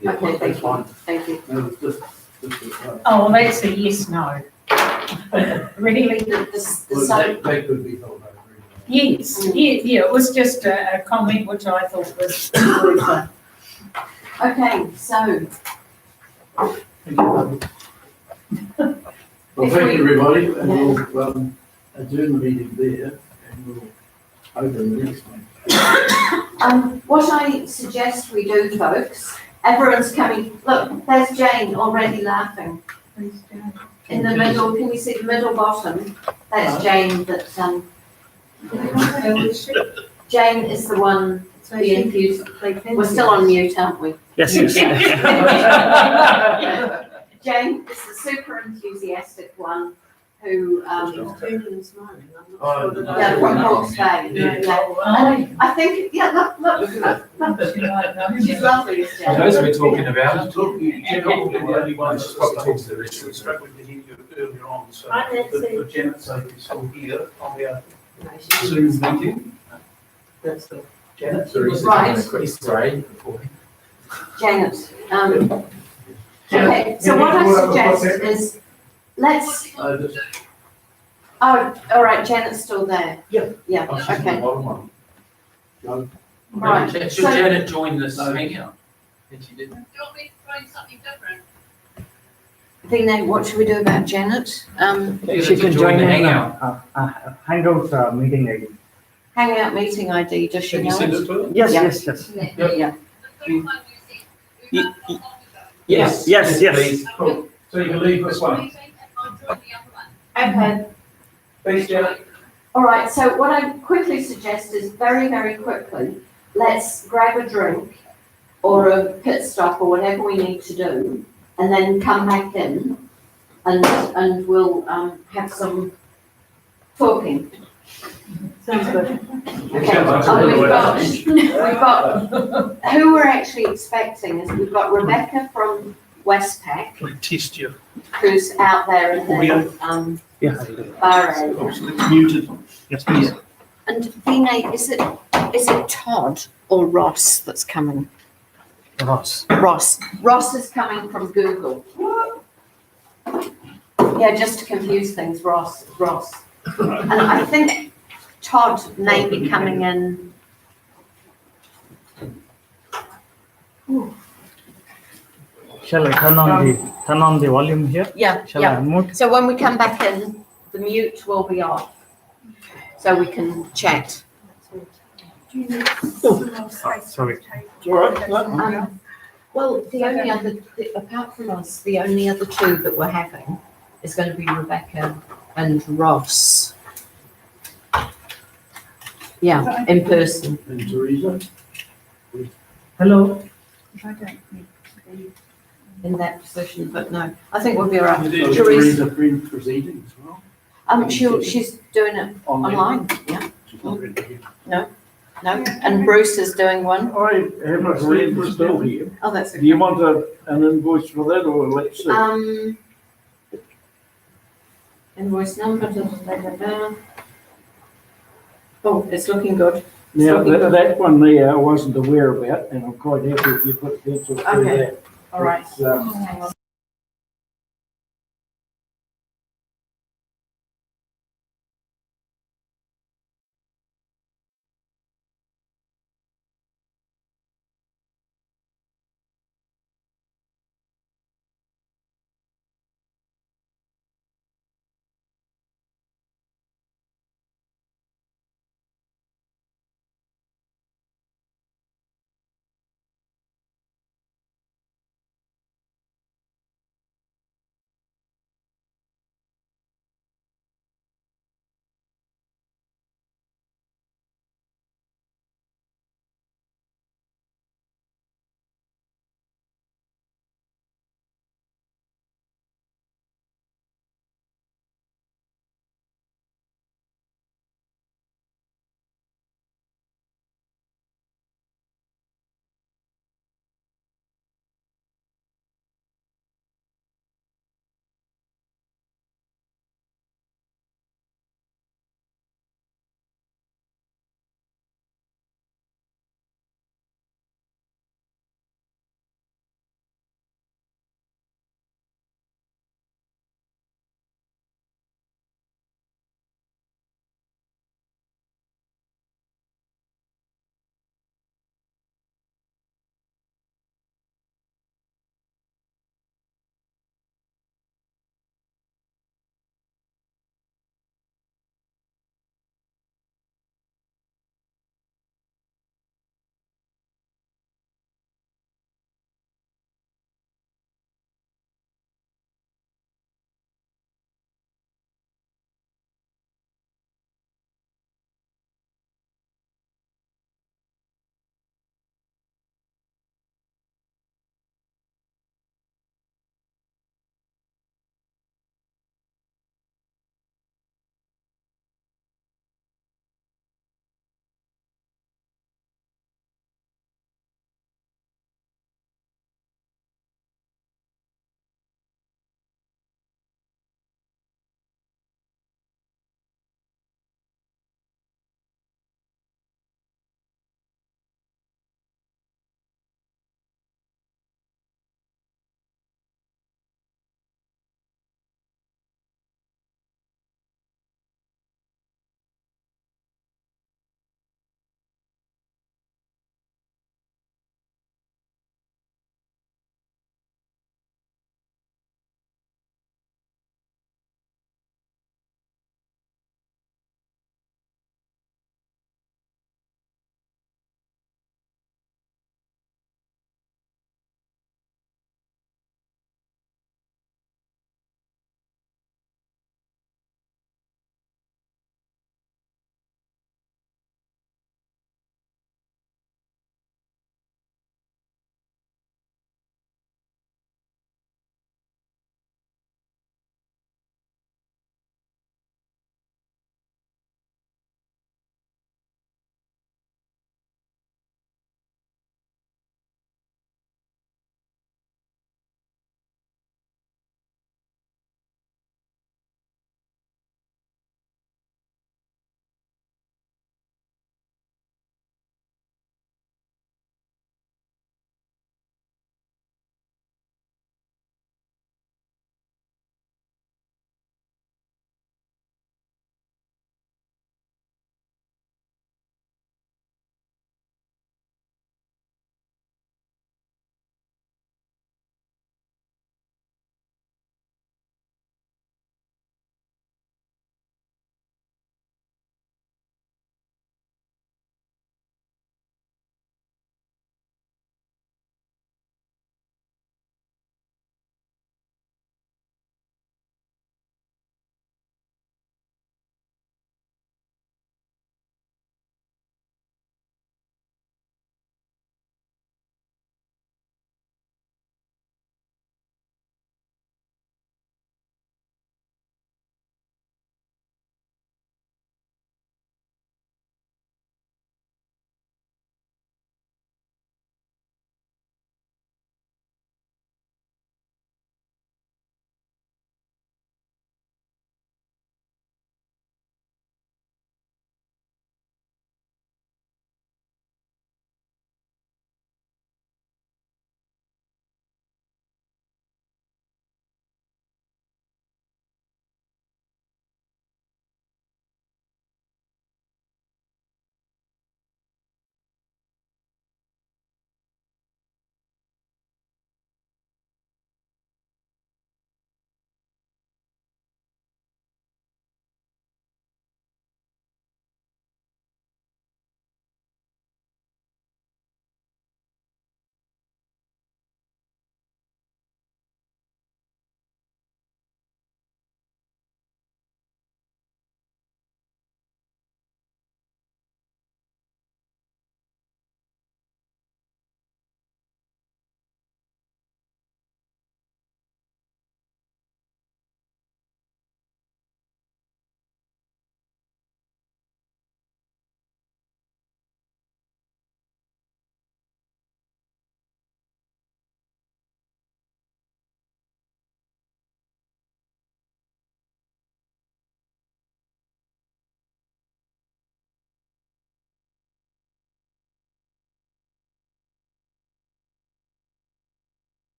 Yeah, Okay, that's fine. Thank you. No, it's just, Oh, well, that's a yes, no. Really? they could be held over. Yes, yeah, it was just a comment which I thought was worth Okay, so Thank you. Well, thank you, everybody, and we'll adjourn the meeting there, and we'll open the next one. what I suggest we do, folks, everyone's coming, look, there's Jane already laughing. In the middle, can you see the middle bottom? That's Jane that, Jane is the one, the enthusiast. We're still on mute, aren't we? Yes. Jane is the super enthusiastic one who, yeah, from Hawke's Bay. Yeah. I think, yeah, look. She's lovely, is Jane. Those we're talking about. The only one She's probably talking to the rest of us. struggling to hear you earlier on, so the Janet said is still here on the Zoom meeting. That's good. Janet, Right. It's grey before. Janet, okay, so what I suggest is, let's, just, oh, all right, Janet's still there. Yeah. Yeah, oh, she's the okay, bottom one. No, right. Should So, Janet join this No. hangout? And she didn't. Do you want me to try something different? Vina, what should we do about Janet? She can join the in hangout. Hangout meeting ID. Hangout meeting ID, does she can you know send it? it to her? Yes, Yeah. yes. Yeah, The first one you see, Ye- who Yes. Yes, yes. Please. Cool. So you can leave this one. meeting, and I'll join the other one. okay. Thanks, Janet. All right, so what I quickly suggest is very, very quickly, let's grab a drink or a pit stop or whatever we need to do, and then come back in and we'll have some talking. Sounds good. Okay, we've got, who we're actually expecting is we've got Rebecca from Westpac, Can I test you? who's out there in Audio. the Yeah. bar area. Oh, so it's muted. Yes, please. And Vina, is it Todd or Ross that's coming? Ross. Ross. Ross is coming from Google. Yeah, just to confuse things, Ross. And I think Todd may be coming in. Shall I turn on the volume here? Yeah, Shall I yeah. unmute? So when we come back in, the mute will be off, so we can chat. Oh, sorry. It's all right. Well, the only other, apart from us, the only other two that we're having is going to be Rebecca and Ross. Yeah, in person. And Teresa? Hello. In that position, but no, I think we'll be all right. So Teresa, Teresa presenting as well? she's doing it online, yeah, She's not ready to hear. no, and Bruce is doing one. I have a friend still here. Oh, that's Do you okay. want an invoice for that or let's see? Invoice number, da, da, da, da. Oh, it's looking good. Now, that one there I wasn't aware about and I'm quite happy if you put pencil through Okay. that. All right. It's, Hang on.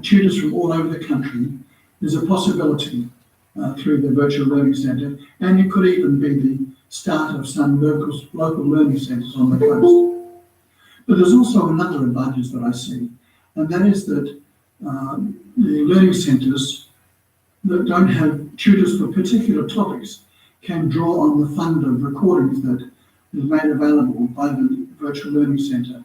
tutors from all over the country. There's a possibility through the Virtual Learning Centre, and it could even be the start of some local learning centres on the coast. But there's also another advantage that I see, and that is that the learning centres that don't have tutors for particular topics can draw on the fund of recordings that is made available by the Virtual Learning Centre,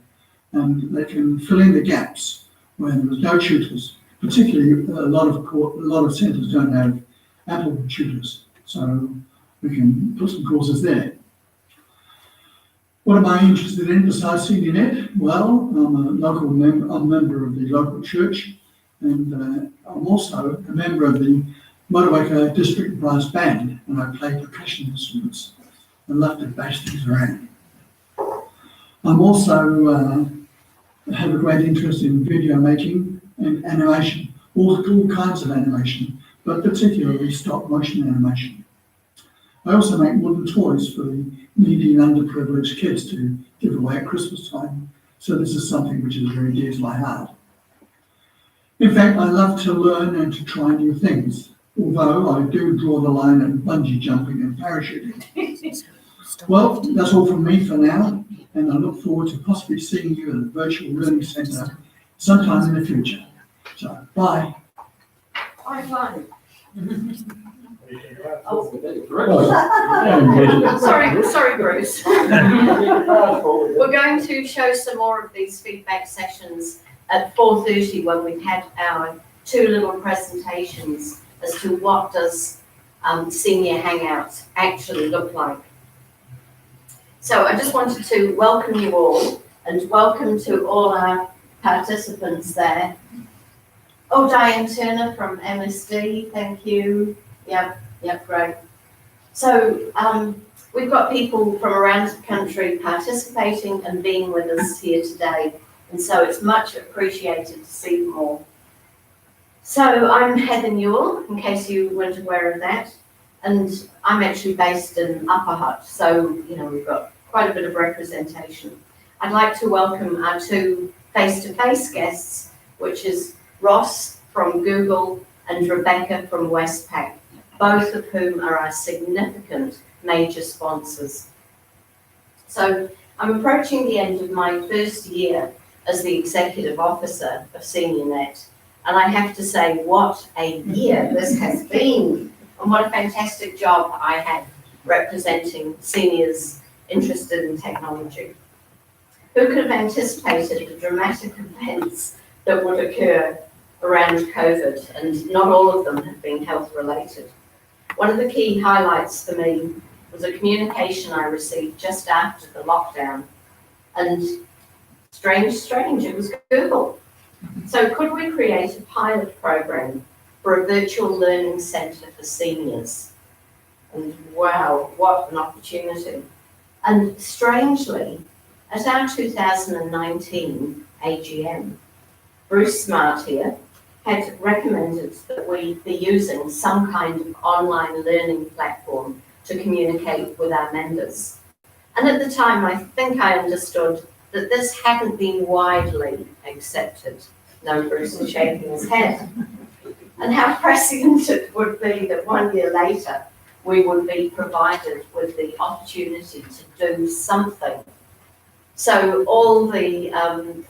and they can fill in the gaps where there was no tutors. Particularly, a lot of centres don't have ample tutors, so we can put some courses there. What am I interested in besides SeniorNet? Well, I'm a member of the local church, and I'm also a member of the Motueka District Brass Band, and I play percussion instruments. I love to bash things around. I'm also have a great interest in video making and animation, all kinds of animation, but particularly stop motion animation. I also make wooden toys for the needy and underprivileged kids to give away at Christmas time, so this is something which is very dear to my heart. In fact, I love to learn and to try new things, although I do draw the line at bungee jumping and parachuting. Well, that's all from me for now, and I look forward to possibly seeing you at the Virtual Learning Centre sometime in the future. So, bye. Bye. Sorry, Bruce. We're going to show some more of these feedback sessions at 4:30 when we've had our two little presentations as to what does SeniorHangouts actually look like. So I just wanted to welcome you all and welcome to all our participants there. Oh, Diane Turner from MSD, thank you. Yep, great. So we've got people from around the country participating and being with us here today, and so it's much appreciated to see them all. So I'm Heather Newell, in case you weren't aware of that, and I'm actually based in Upper Hutt, so we've got quite a bit of representation. I'd like to welcome our two face-to-face guests, which is Ross from Google and Rebecca from Westpac, both of whom are our significant major sponsors. So I'm approaching the end of my first year as the executive officer of SeniorNet, and I have to say what a year this has been, and what a fantastic job I had representing seniors interested in technology. Who could have anticipated the dramatic events that would occur around COVID, and not all of them have been health related. One of the key highlights for me was a communication I received just after the lockdown, and strange, it was Google. So could we create a pilot program for a virtual learning centre for seniors? And wow, what an opportunity. And strangely, at our 2019 AGM, Bruce Smart here had recommended that we be using some kind of online learning platform to communicate with our members. And at the time, I think I understood that this hadn't been widely accepted. No, Bruce is shaking his head. And how prescient it would be that 1 year later, we would be provided with the opportunity to do something. So all the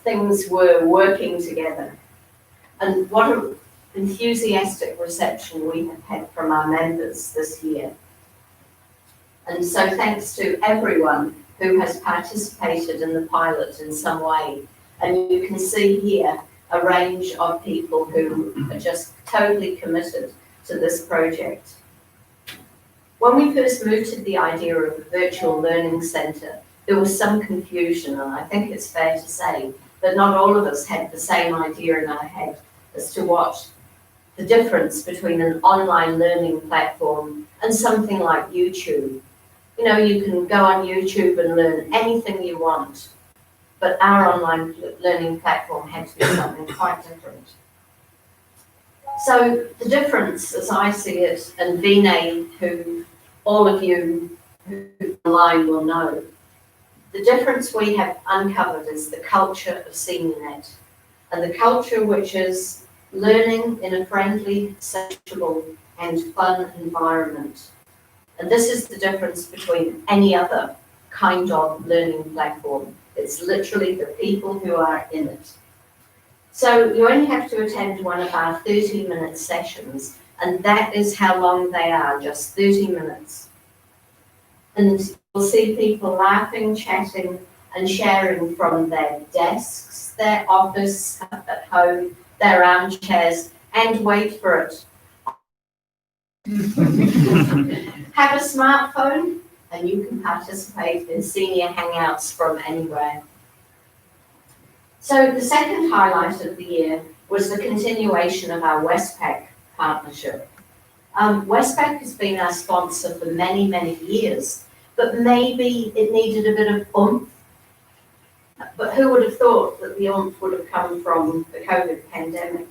things were working together. And what an enthusiastic reception we have had from our members this year. And so thanks to everyone who has participated in the pilot in some way. And you can see here a range of people who are just totally committed to this project. When we first mooted the idea of a virtual learning centre, there was some confusion, and I think it's fair to say that not all of us had the same idea in our head as to what the difference between an online learning platform and something like YouTube. You can go on YouTube and learn anything you want, but our online learning platform had to be something quite different. So the difference, as I see it, and Vinay, who all of you who are online will know, the difference we have uncovered is the culture of SeniorNet, and the culture which is learning in a friendly, sociable and fun environment. And this is the difference between any other kind of learning platform. It's literally the people who are in it. So you only have to attend one of our 30-minute sessions, and that is how long they are, just 30 minutes. And you'll see people laughing, chatting, and sharing from their desks, their office at home, their armchairs, and wait for it. Have a smartphone, and you can participate in Senior Hangouts from anywhere. So the second highlight of the year was the continuation of our Westpac partnership. Westpac has been our sponsor for many, many years, but maybe it needed a bit of oomph. But who would have thought that the oomph would have come from the COVID pandemic?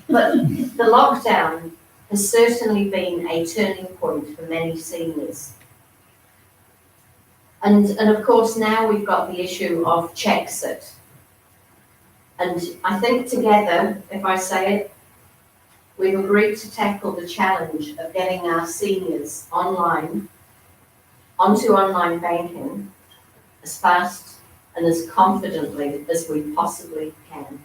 But the lockdown has certainly been a turning point for many seniors. And of course, now we've got the issue of Czechsit. And I think together, if I say it, we've agreed to tackle the challenge of getting our seniors online, onto online banking, as fast and as confidently as we possibly can.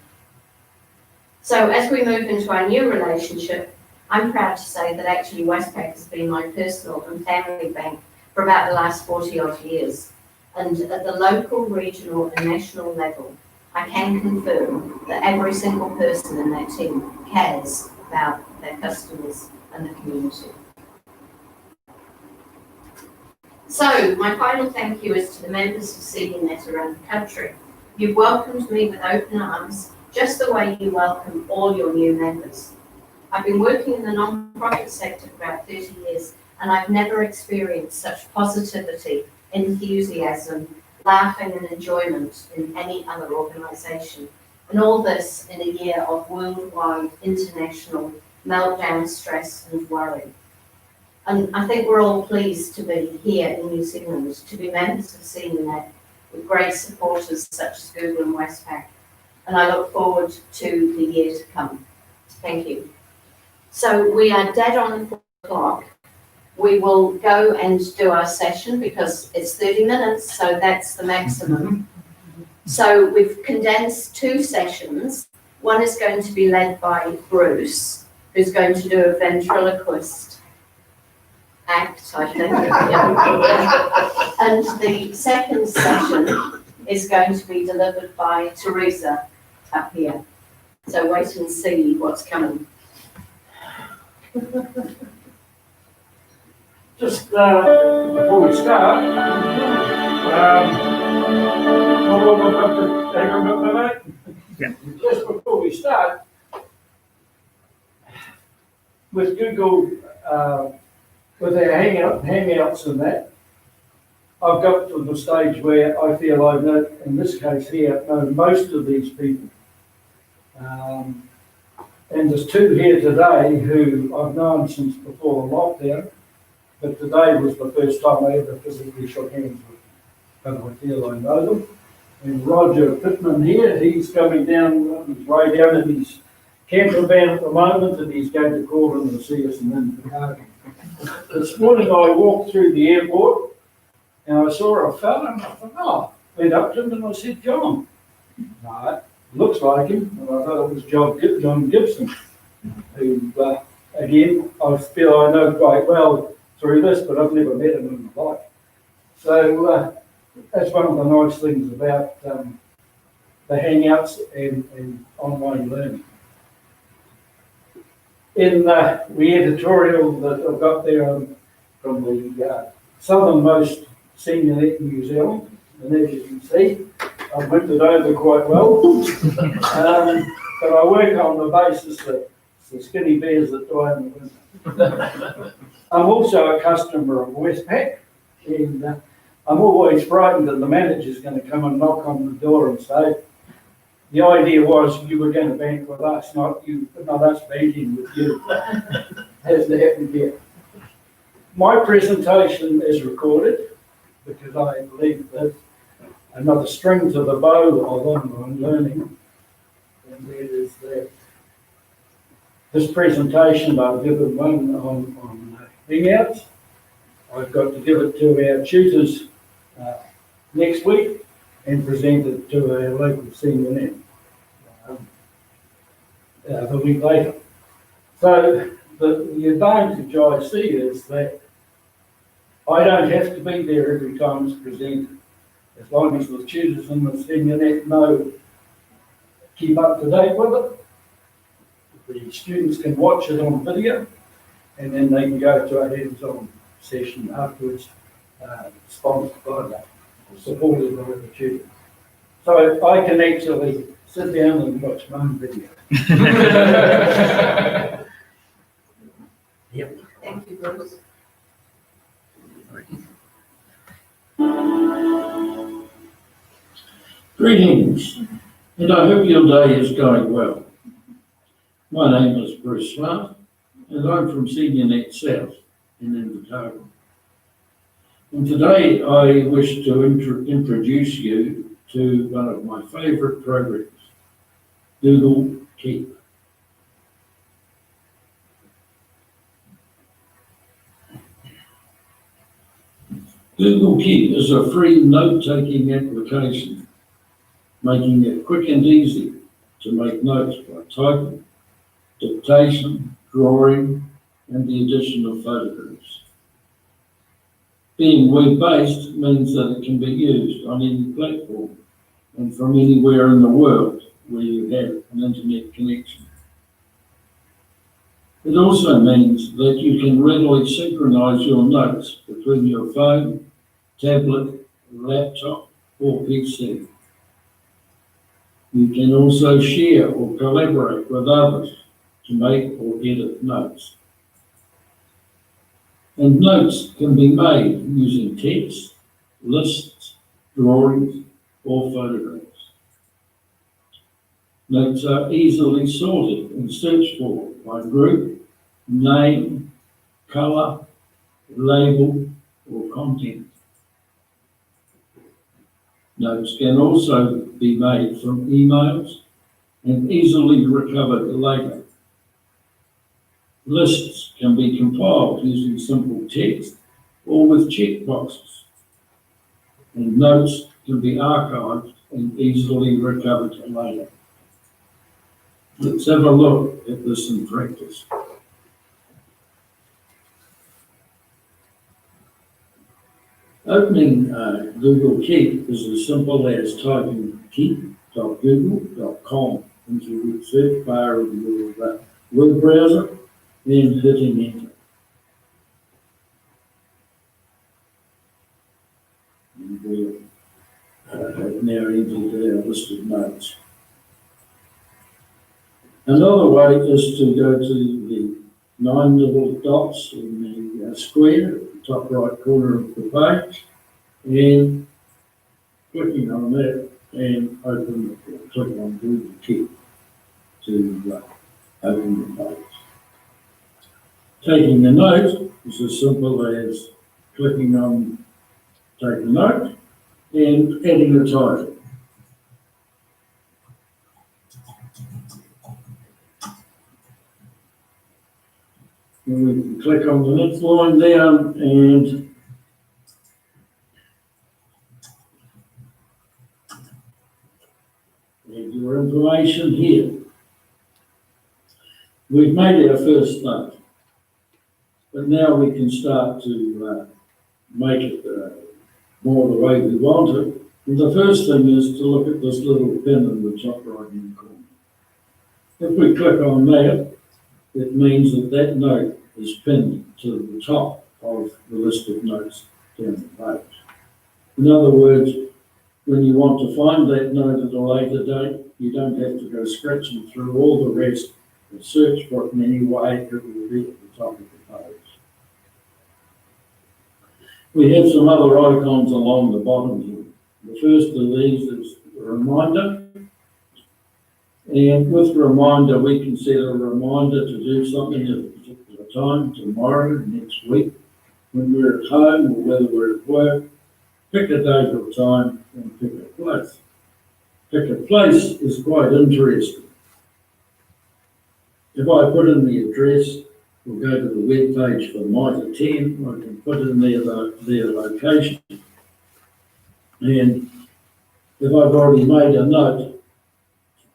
So as we move into our new relationship, I'm proud to say that actually Westpac has been my personal and family bank for about the last 40 odd years. And at the local, regional and national level, I can confirm that every single person in that team cares about their customers and the community. So my final thank you is to the members of SeniorNet around the country. You've welcomed me with open arms, just the way you welcome all your new members. I've been working in the non-profit sector for about 30 years, and I've never experienced such positivity, enthusiasm, laughing and enjoyment in any other organisation. And all this in a year of worldwide, international meltdown, stress and worry. And I think we're all pleased to be here in New Zealand, to be members of SeniorNet with great supporters such as Google and Westpac. And I look forward to the year to come. Thank you. So we are dead on 4 o'clock. We will go and do our session because it's 30 minutes, so that's the maximum. So we've condensed 2 sessions. One is going to be led by Bruce, who's going to do a ventriloquist act, I think. And the second session is going to be delivered by Teresa up here. So wait and see what's coming. Just before we start, just before we start, with Google, with our Hangouts and that, I've got to the stage where I feel I know, in this case here, know most of these people. And there's 2 here today who I've known since before the lockdown, but today was the first time I ever physically shook hands with them. But I feel I know them. And Roger Pittman here, he's coming down, he's way down in his camper van at the moment, and he's going to call in and see us and then Chicago. This morning I walked through the airport and I saw a fella and I thought, oh, went up to him and I said, John. No, looks like him, and I thought it was John Gibson, who, again, I feel I know quite well through this, but I've never met him in my life. So that's one of the nice things about the Hangouts and online learning. In the editorial that I've got there from the southernmost SeniorNet in New Zealand, and as you can see, I've went it over quite well, but I work on the basis that it's the skinny bears that die in the winter. I'm also a customer of Westpac, and I'm always frightened that the manager's going to come and knock on the door and say, the idea was you were going to bank with us, not us banking with you. Hasn't happened yet. My presentation is recorded because I believe that another string to the bow of online learning, and that is that this presentation, I'll give it one on Hangouts. I've got to give it to our tutors next week and present it to our local SeniorNet the week later. So the advantage I see is that I don't have to be there every time it's presented. As long as the tutors in the SeniorNet know, keep up to date with it, the students can watch it on video, and then they can go to a hands-on session afterwards, sponsored by that, or supported by the tutor. So I can actually sit down and watch my own video. Thank you, Bruce. Greetings, and I hope your day is going well. My name is Bruce Smart, and I'm from SeniorNet South in Invercargill. And today I wish to introduce you to one of my favourite programs, Google Keep. Google Keep is a free note-taking application, making it quick and easy to make notes by typing, dictation, drawing, and the addition of photographs. Being web-based means that it can be used on any platform and from anywhere in the world where you have an internet connection. It also means that you can readily synchronize your notes between your phone, tablet, laptop, or PC. You can also share or collaborate with others to make or edit notes. And notes can be made using text, lists, drawings, or photographs. Notes are easily sorted and searched for by group, name, colour, label, or content. Notes can also be made from emails and easily recovered later. Lists can be compiled using simple text or with checkboxes. And notes can be archived and easily recovered later. Let's have a look at this in practice. Opening Google Keep is as simple as typing keep.google.com into the search bar of your web browser and hitting enter. And we have now entered our list of notes. Another way is to go to the 9 little dots in the square at the top right corner of the page and clicking on that and click on Google Keep to open the page. Taking a note is as simple as clicking on take a note and adding a title. And we can click on the next line down and add your information here. We've made our first note, but now we can start to make it more the way we want it. And the first thing is to look at this little pin in the top right hand corner. If we click on that, it means that that note is pinned to the top of the list of notes down the page. In other words, when you want to find that note at a later date, you don't have to go scratching through all the rest and search for it in any way. It will be at the top of the page. We have some other icons along the bottom here. The first of these is a reminder. And with reminder, we can set a reminder to do something at a particular time, tomorrow, next week, when we're at home or whether we're at work. Pick a date or time and pick a place. Pick a place is quite interesting. if I put in the address, we'll go to the web page for Mitre 10, I can put in their location. And if I've already made a note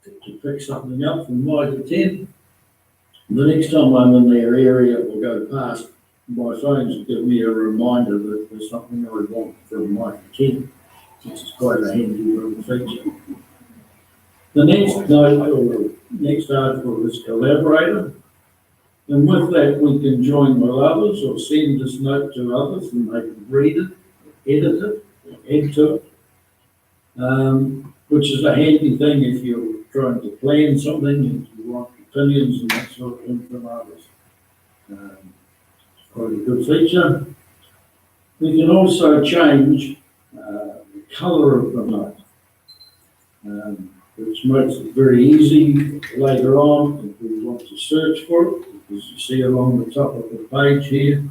to pick something up from Mitre 10, the next time I'm in their area or go past, my phones will give me a reminder that there's something I want from Mitre 10, which is quite a handy little feature. The next note or next article is collaborator. And with that, we can join with others or send this note to others and they can read it, edit it, add to it, which is a handy thing if you're trying to plan something and you want opinions and that sort of thing from others. It's quite a good feature. We can also change the colour of the note, which makes it very easy later on if we want to search for it, as you see along the top of the page here.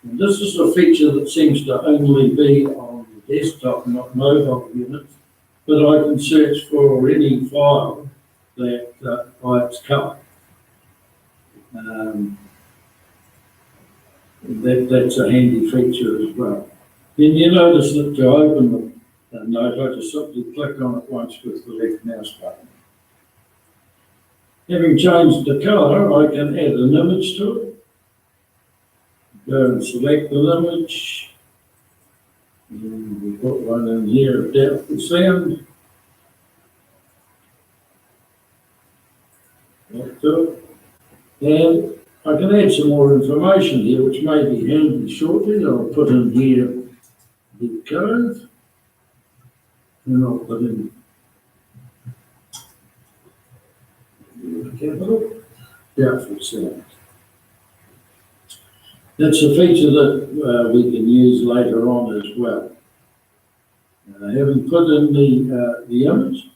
And this is a feature that seems to only be on the desktop, not mobile units, but I can search for any file that by its colour. That's a handy feature as well. Then you notice that to open the note, I just simply click on it once with the left mouse button. Having changed the colour, I can add an image to it. Go and select the image. And we put one in here of doubtful sound. That's it. And I can add some more information here, which may be handy shortly. I'll put in here the code. And I'll put in capital, doubtful sound. That's a feature that we can use later on as well. Having put in the image,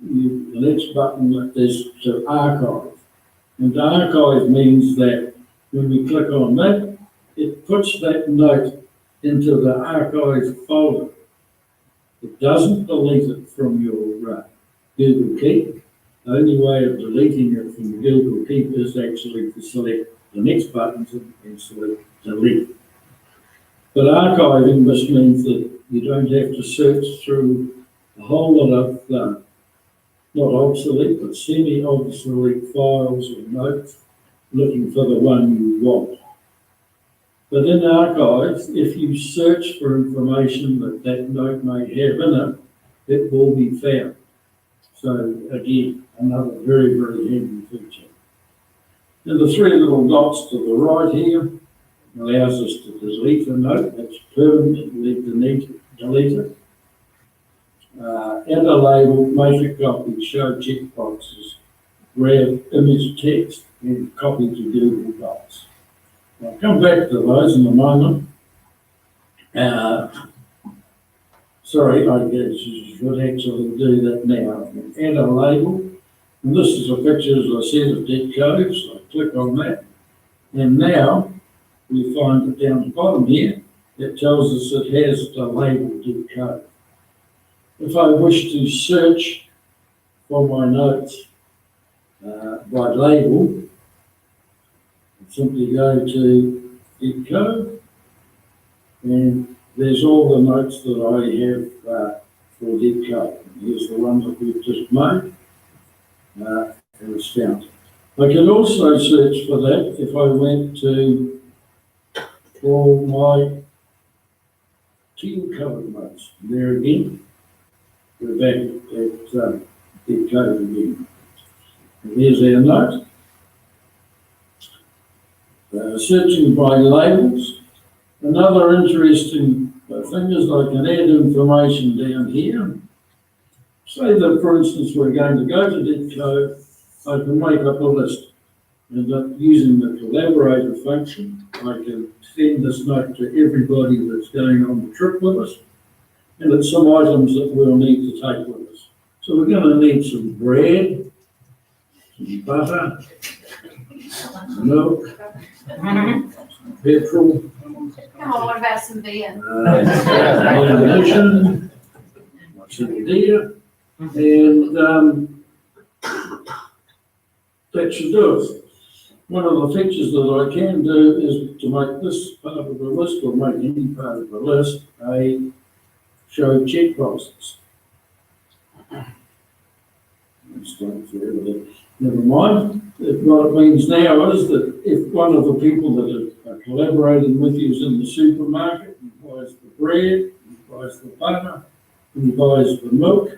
the next button is to archive. And to archive means that when we click on that, it puts that note into the archive folder. It doesn't delete it from your Google Keep. The only way of deleting it from Google Keep is actually to select the next buttons and select delete. But archiving just means that you don't have to search through a whole lot of not obsolete, but semi-obsolete files or notes looking for the one you want. But in archives, if you search for information that note may have in it, it will be found. So again, another very, very handy feature. And the three little dots to the right here allows us to delete a note. That's permanently deleted. Add a label, make a copy, show checkboxes, grab image text, and copy to Google Docs. I'll come back to those in a moment. Sorry, I guess you should actually do that now. Add a label. And this is a picture, as I said, of dead codes. I click on that. And now we find that down the bottom here, it tells us it has the label dead code. If I wish to search for my notes by label, I simply go to dead code, and there's all the notes that I have for dead code. Here's the one that we've just made. And it's found. I can also search for that if I went to all my teal coloured notes. There again, we're back at dead code again. And here's our note. Searching by labels. Another interesting thing is I can add information down here. Say that, for instance, we're going to go to dead code, I can make up a list. And that using the collaborator function, I can send this note to everybody that's going on the trip with us. And it's some items that we'll need to take with us. So we're going to need some bread, some butter, milk, some petrol, Come on, what about some beer? ammunition, some deer, and that should do it. one of the features that I can do is to make this part of the list, or make any part of the list, a show check boxes. Never mind. What it means now is that if one of the people that are collaborating with you is in the supermarket and buys the bread, and buys the butter, and buys the milk,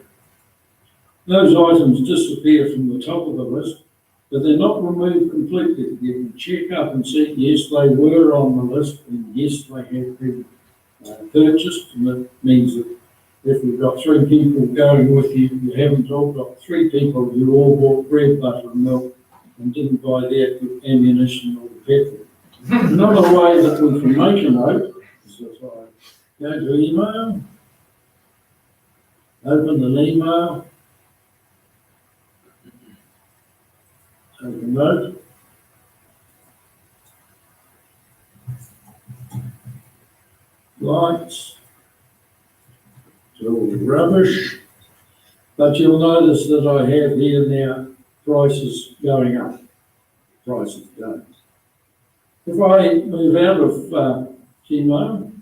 those items disappear from the top of the list, but they're not removed completely. You can check up and see, yes, they were on the list, and yes, they have been purchased, and that means that if we've got 3 people going with you, you haven't all got 3 people who all bought bread, butter and milk and didn't buy the ammunition or the petrol. Another way that we can make a note is if I go to email, open an email, open note, lights, it's all rubbish, but you'll notice that I have here now prices going up, prices going. If I move out of Gmail,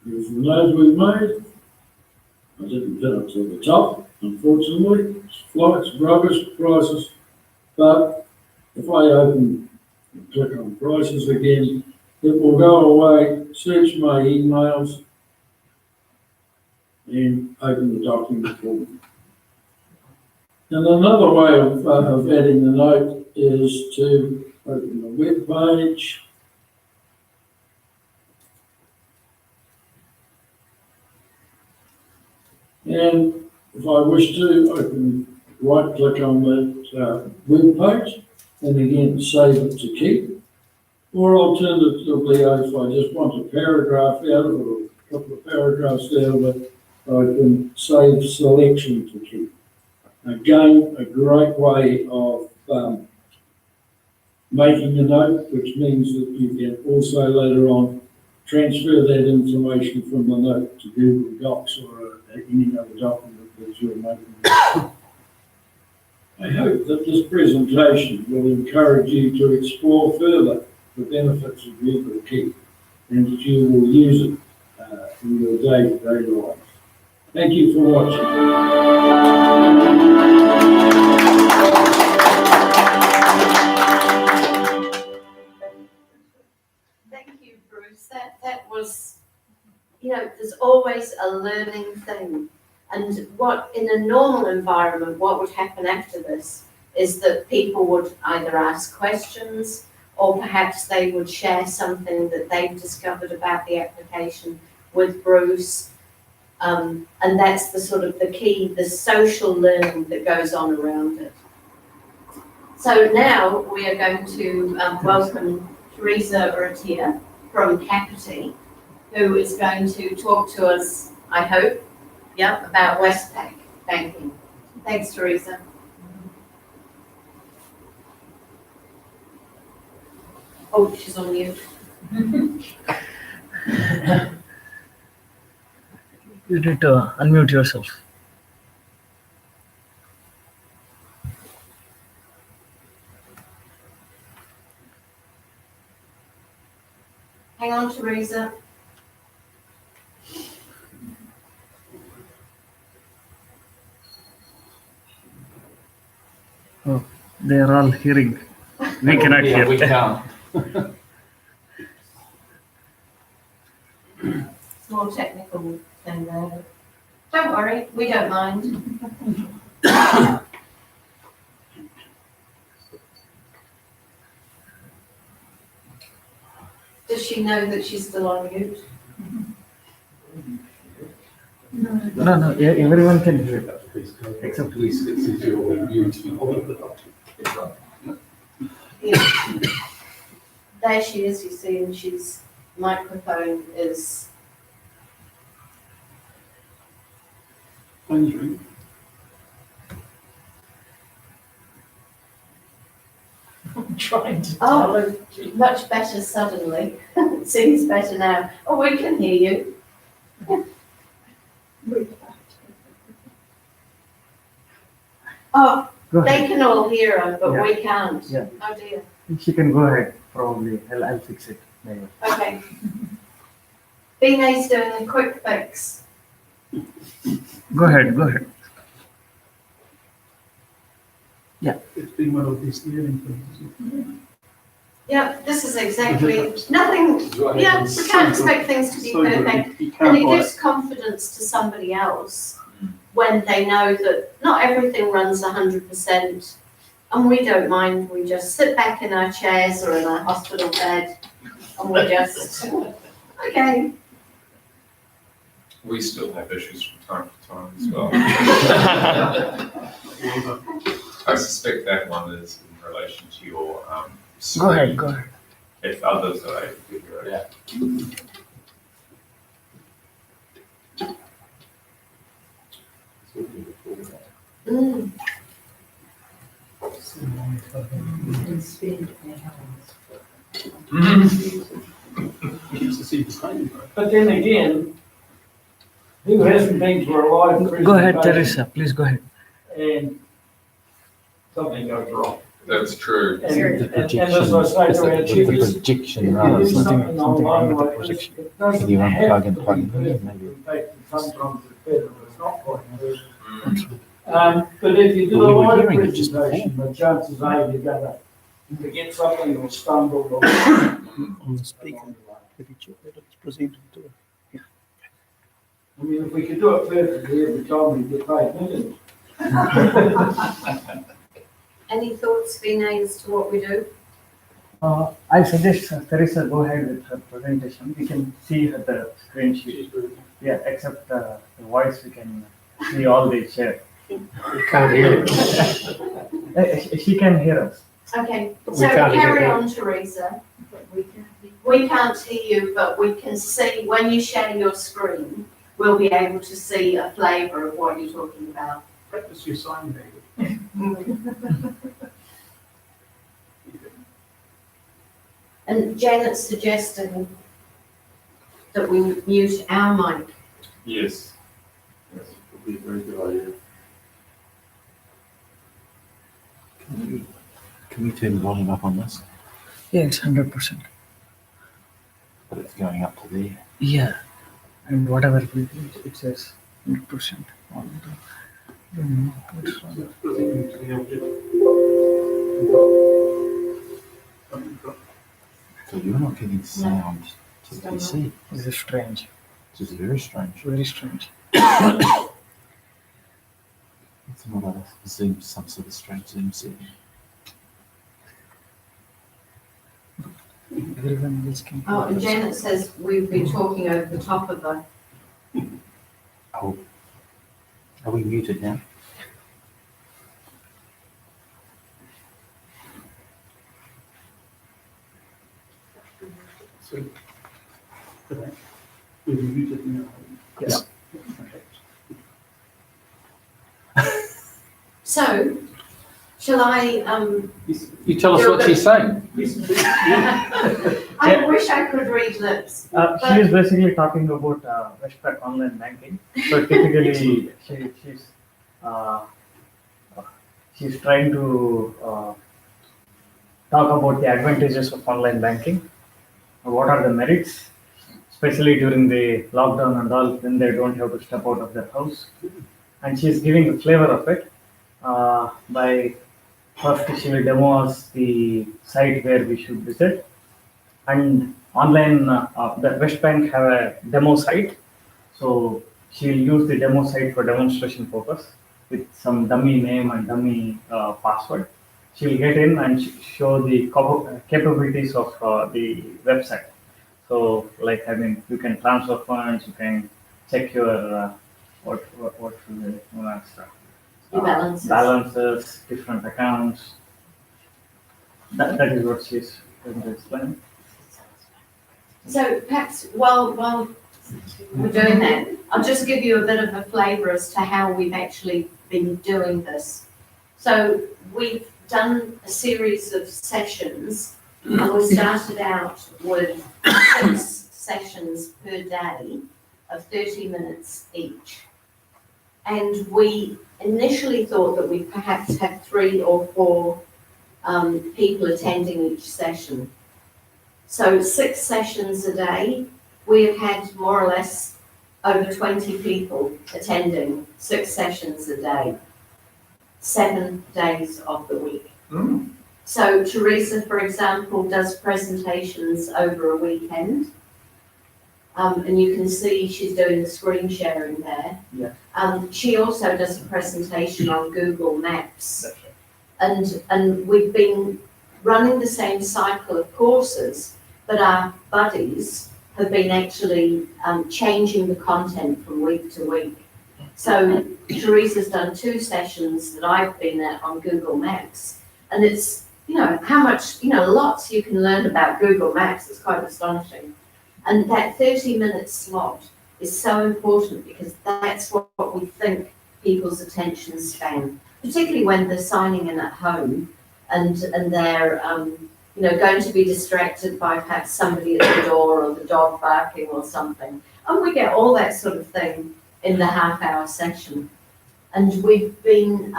here's the note we've made. I didn't put it to the top, unfortunately. It's flights, rubbish, prices, but if I open and click on prices again, it will go away, search my emails, and open the document for me. And another way of adding the note is to open the web page. And if I wish to, I can right click on that web page and again save it to keep. Or alternatively, if I just want a paragraph out of it, or a couple of paragraphs out of it, I can save selection to keep. Again, a great way of making a note, which means that you can also later on transfer that information from the note to Google Docs or any other document that you're making. I hope that this presentation will encourage you to explore further the benefits of Google Keep, and that you will use it in your day-to-day life. Thank you for watching. Thank you, Bruce. That was, there's always a learning thing. And what, in a normal environment, what would happen after this is that people would either ask questions, or perhaps they would share something that they've discovered about the application with Bruce. And that's the sort of the key, the social learning that goes on around it. So now we are going to welcome Teresa Urtia from Capity, who is going to talk to us, I hope, about Westpac banking. Thanks, Teresa. Oh, she's on mute. You need to unmute yourself. Hang on, Teresa. Oh, they are all hearing. We cannot Yeah, hear. we can't. It's more technical than that. Don't worry, we don't mind. Does she know that she's still on mute? No, everyone can hear it. Except Please, it's your mute. Yeah. There she is, you see, and she's microphone is. I'm trying to. Oh, much better suddenly. It seems better now. Oh, we can hear you. Oh, Go They ahead. can all hear her, but Yeah. we can't. Yeah. Oh dear. She can go ahead, probably. I'll fix it. Maybe. Okay. Binay's doing a quick fix. Go ahead, go ahead. It's been one of these learning things. Yeah, this is exactly, nothing, yeah, we can't expect things to be perfect. And it gives confidence to somebody else when they know that not everything runs 100%. And we don't mind, we just sit back in our chairs or in our hospital bed and we just, okay. We still have issues from time to time as well. I suspect that one is in relation to your Go ahead, screen. go ahead. If others are able to hear it. Yeah. Mm. Keeps the seat behind you. But then again, who hasn't been to a live presentation? Go ahead, Teresa, please go ahead. And something goes wrong. That's true. And as I say to our chiefs, projection rather than something wrong with the like this, projection. it doesn't Can you have unplug and to plug be in? perfect. Maybe. In fact, sometimes it's better when it's not quite perfect. Mm. But if you do Well, a we were live hearing it just presentation, the chances are you're gonna forget something or stumble or. On the speaker. Let us proceed to it. I mean, if we could do it perfectly every time, we'd get paid millions. Any thoughts, Vinay, as to what we do? I suggest Teresa go ahead with her presentation. We can see the screen sheet. Yeah, except the voice, we can see all the share. Can't hear it. She can hear us. Okay, We so can't hear carry you. on, Teresa. We can't hear you, but we can see, when you share your screen, we'll be able to see a flavour of what you're talking about. Practice your sign language. And Janet's suggesting that we mute our mic. Yes. Yes, would be a very good idea. Can we turn the volume up on this? Yeah, it's 100%. But it's going up to there. Yeah, and whatever we do, it says 100% on the. I don't know what's wrong. So you're not getting sound to the PC. This is strange, This is very strange. very strange. It's not a Zoom, some sort of strange Zoom setting. Everyone else can. Oh, and Janet says we've been talking over the top of her. Oh, are we muted now? So, we'll be muted now. Yes. So, shall I, You tell us what she's saying. I wish I could read lips. She is basically talking about Westpac online banking. So typically, she's trying to talk about the advantages of online banking. What are the merits, especially during the lockdown and all, when they don't have to step out of their house. And she's giving the flavor of it by first she will demo us the site where we should visit. And online, the West Bank have a demo site. So she'll use the demo site for demonstration purpose with some dummy name and dummy password. She'll get in and show the capabilities of the website. So, like, I mean, you can transfer funds, you can check your what should we know as balances, different accounts. That is what she's going to explain. So perhaps while we're doing that, I'll just give you a bit of a flavour as to how we've actually been doing this. So we've done a series of sessions, and we started out with 6 sessions per day of 30 minutes each. And we initially thought that we perhaps had 3 or 4 people attending each session. So 6 sessions a day, we have had more or less over 20 people attending 6 sessions a day, 7 days of the week. So Teresa, for example, does presentations over a weekend. And you can see she's doing the screen sharing there. Yeah. She also does a presentation on Google Maps. That's right. And we've been running the same cycle of courses, but our buddies have been actually changing the content from week to week. So Teresa's done 2 sessions that I've been at on Google Maps, and it's, how much, lots you can learn about Google Maps. It's quite astonishing. And that 30-minute slot is so important because that's what we think people's attention span, particularly when they're signing in at home and they're going to be distracted by perhaps somebody at the door or the dog barking or something. And we get all that sort of thing in the half-hour session. And we've been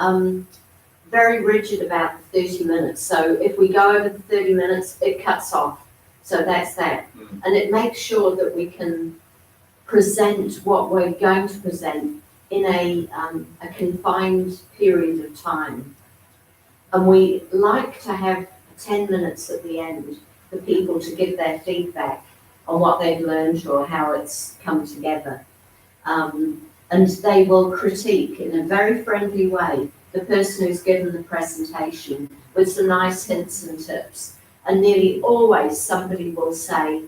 very rigid about the 30 minutes. So if we go over the 30 minutes, it cuts off. So that's that. And it makes sure that we can present what we're going to present in a confined period of time. And we like to have 10 minutes at the end for people to give their feedback on what they've learned or how it's come together. And they will critique in a very friendly way the person who's given the presentation with some nice hints and tips. And nearly always somebody will say,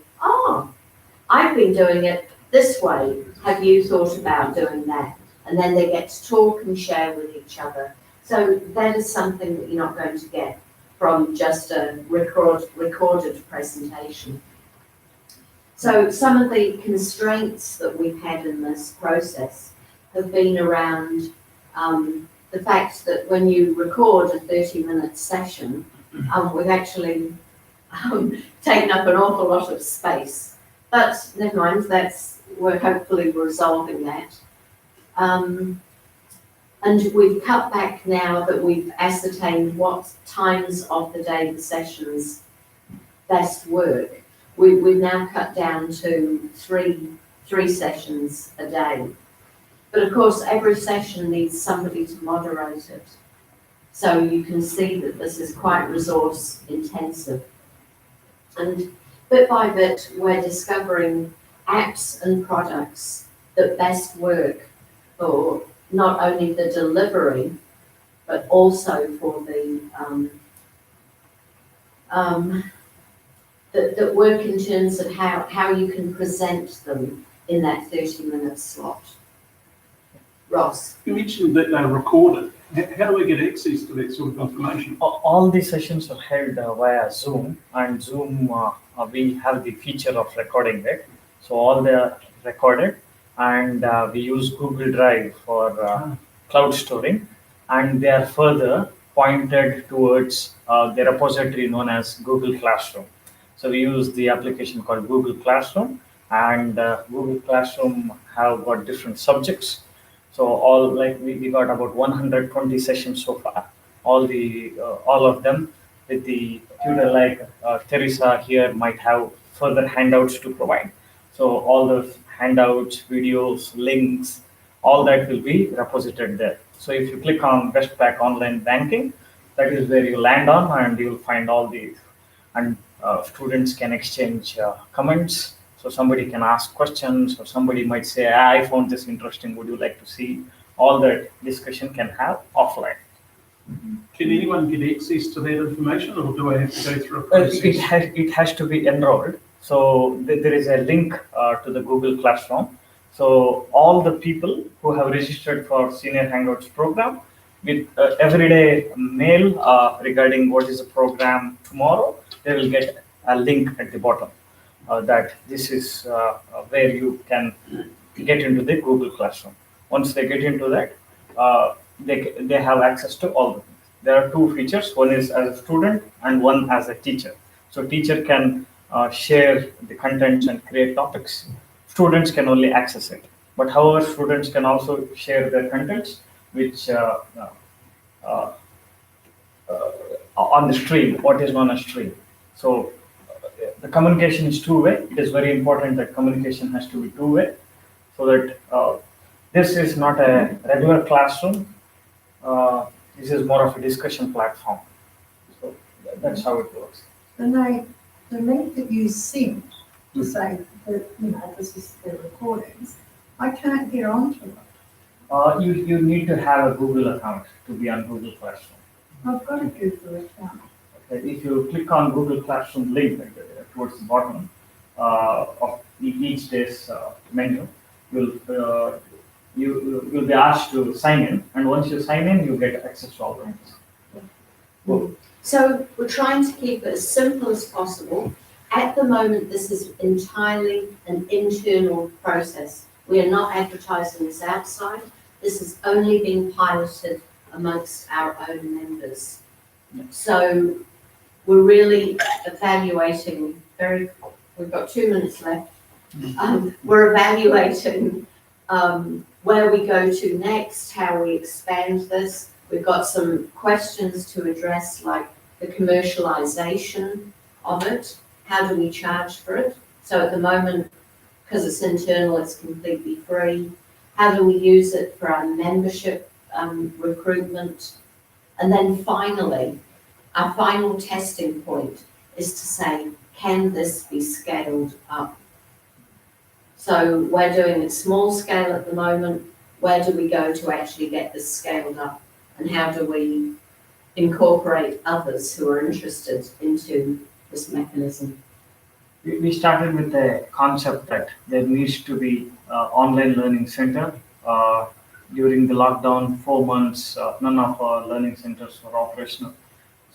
I've been doing it this way. Have you thought about doing that? And then they get to talk and share with each other. So that is something that you're not going to get from just a recorded presentation. So some of the constraints that we've had in this process have been around the fact that when you record a 30-minute session, we've actually taken up an awful lot of space. But never mind, we're hopefully resolving that. And we've cut back now that we've ascertained what times of the day the sessions best work. We've now cut down to three sessions a day. But of course, every session needs somebody to moderate it. So you can see that this is quite resource intensive. And bit by bit, we're discovering apps and products that best work for not only the delivery, but also for the that work in terms of how you can present them in that 30-minute slot. Ross. You mentioned that they're recorded. How do we get access to that sort of information? All the sessions are held via Zoom, and Zoom, we have the feature of recording it. So all they are recorded, and we use Google Drive for cloud storing, and they are further pointed towards the repository known as Google Classroom. So we use the application called Google Classroom, and Google Classroom have got different subjects. So all we got about 120 sessions so far. All of them with the tutor like Teresa here might have further handouts to provide. So all the handouts, videos, links, all that will be reposited there. So if you click on Westpac Online Banking, that is where you land on, and you will find all these. And students can exchange comments. So somebody can ask questions, or somebody might say, I found this interesting, would you like to see? All that discussion can have offline. Can anyone get access to that information, or do I have to go through a process? It has to be enrolled. So there is a link to the Google Classroom. So all the people who have registered for SeniorHangouts program, with everyday mail regarding what is the program tomorrow, they will get a link at the bottom. That this is where you can get into the Google Classroom. Once they get into that, they have access to all the things. There are 2 features. One is as a student and one as a teacher. So teacher can share the contents and create topics. Students can only access it. But however, students can also share their contents, which on the stream, what is known as stream. So the communication is two-way. It is very important that communication has to be two-way, so that this is not a regular classroom. This is more of a discussion platform. So that's how it works. And the link that you sent to say that, this is the recordings, I can't get onto it. You need to have a Google account to be on Google Classroom. I've got a Google account. Okay, if you click on Google Classroom link towards the bottom of each day's menu, you'll be asked to sign in, and once you sign in, you get access to all the links. So we're trying to keep it as simple as possible. At the moment, this is entirely an internal process. We are not advertising this outside. This is only being piloted amongst our own members. So we're really evaluating we've got 2 minutes left. We're evaluating where we go to next, how we expand this. We've got some questions to address, like the commercialization of it. How do we charge for it? So at the moment, because it's internal, it's completely free. How do we use it for our membership recruitment? And then finally, our final testing point is to say, can this be scaled up? So we're doing it small scale at the moment. Where do we go to actually get this scaled up? And how do we incorporate others who are interested into this mechanism? We started with the concept that there needs to be online learning center. During the lockdown, 4 months, none of our learning centers were operational.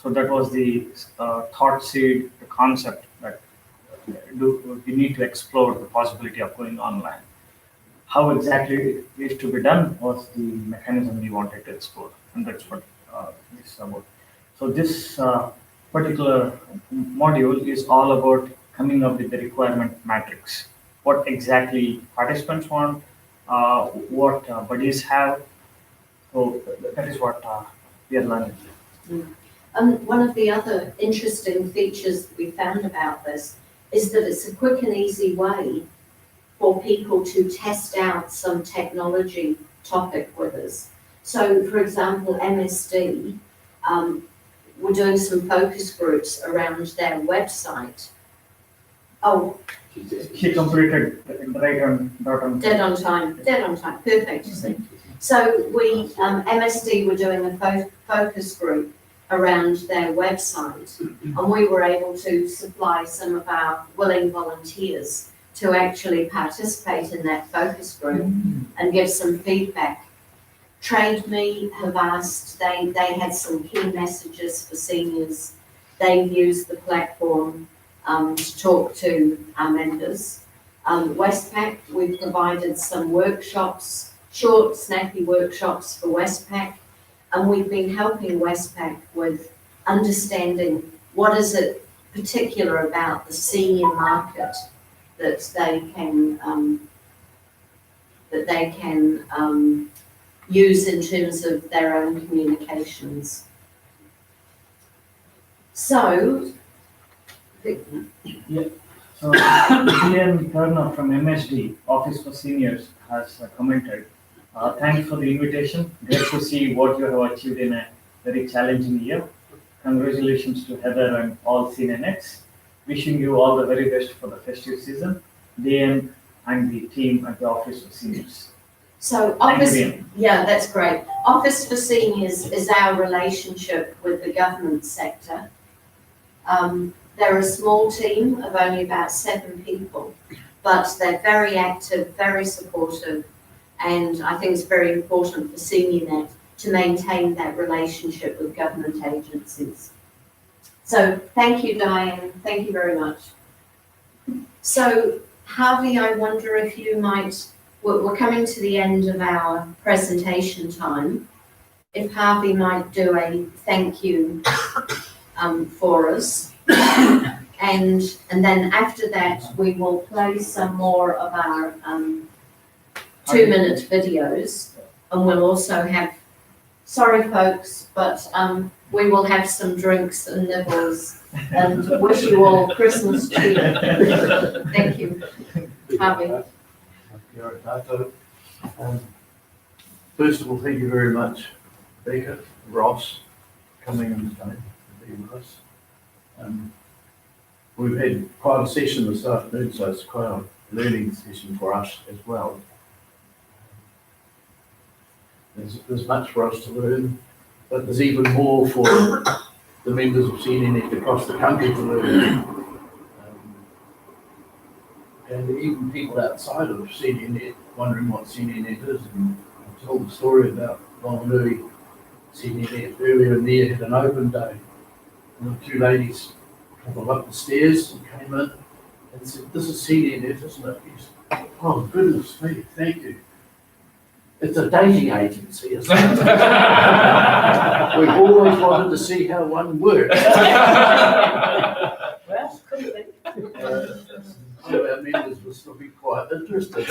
So that was the thought seed, the concept that we need to explore the possibility of going online. How exactly it is to be done was the mechanism we wanted to explore, and that's what this is about. So this particular module is all about coming up with the requirement matrix. What exactly participants want, what buddies have. So that is what we are learning. One of the other interesting features that we found about this is that it's a quick and easy way for people to test out some technology topic with us. So, for example, MSD, we're doing some focus groups around their website. Oh, She completed right on dead on time, perfect, you see. So we, MSD were doing a focus group around their website, and we were able to supply some of our willing volunteers to actually participate in that focus group and give some feedback. TradeMe have asked, they had some key messages for seniors. They've used the platform to talk to our members. Westpac, we've provided some workshops, short, snappy workshops for Westpac, and we've been helping Westpac with understanding what is it particular about the senior market that they can use in terms of their own communications. So, So Ian Turner from MSD, Office for Seniors, has commented, thanks for the invitation. Great to see what you have achieved in a very challenging year. Congratulations to Heather and all SeniorNets. Wishing you all the very best for the festive season. Ian and the team at the Office for Seniors. So yeah, that's great. Office for Seniors is our relationship with the government sector. They're a small team of only about 7 people, but they're very active, very supportive, and I think it's very important for SeniorNet to maintain that relationship with government agencies. So thank you, Diane. Thank you very much. So Harvey, I wonder if you might, we're coming to the end of our presentation time. If Harvey might do a thank you for us. And then after that, we will play some more of our 2-minute videos, and we'll also have, sorry folks, but we will have some drinks and nibbles, and wish you all Christmas cheer. Thank you, Harvey. First of all, thank you very much, Becca, Ross, coming in today to be with us. We've had quite a session this afternoon, so it's quite a learning session for us as well. There's much for us to learn, but there's even more for the members of SeniorNet across the country to learn. And even people outside of SeniorNet wondering what SeniorNet is. And I told the story about Whanganui SeniorNet earlier in the year, had an open day. And the two ladies travelled up the stairs and came in and said, "This is SeniorNet, isn't it?" He said, "Oh, goodness me, thank you. It's a dating agency, isn't it?" We've always wanted to see how one works. Well, could be. Some of our members will still be quite interested.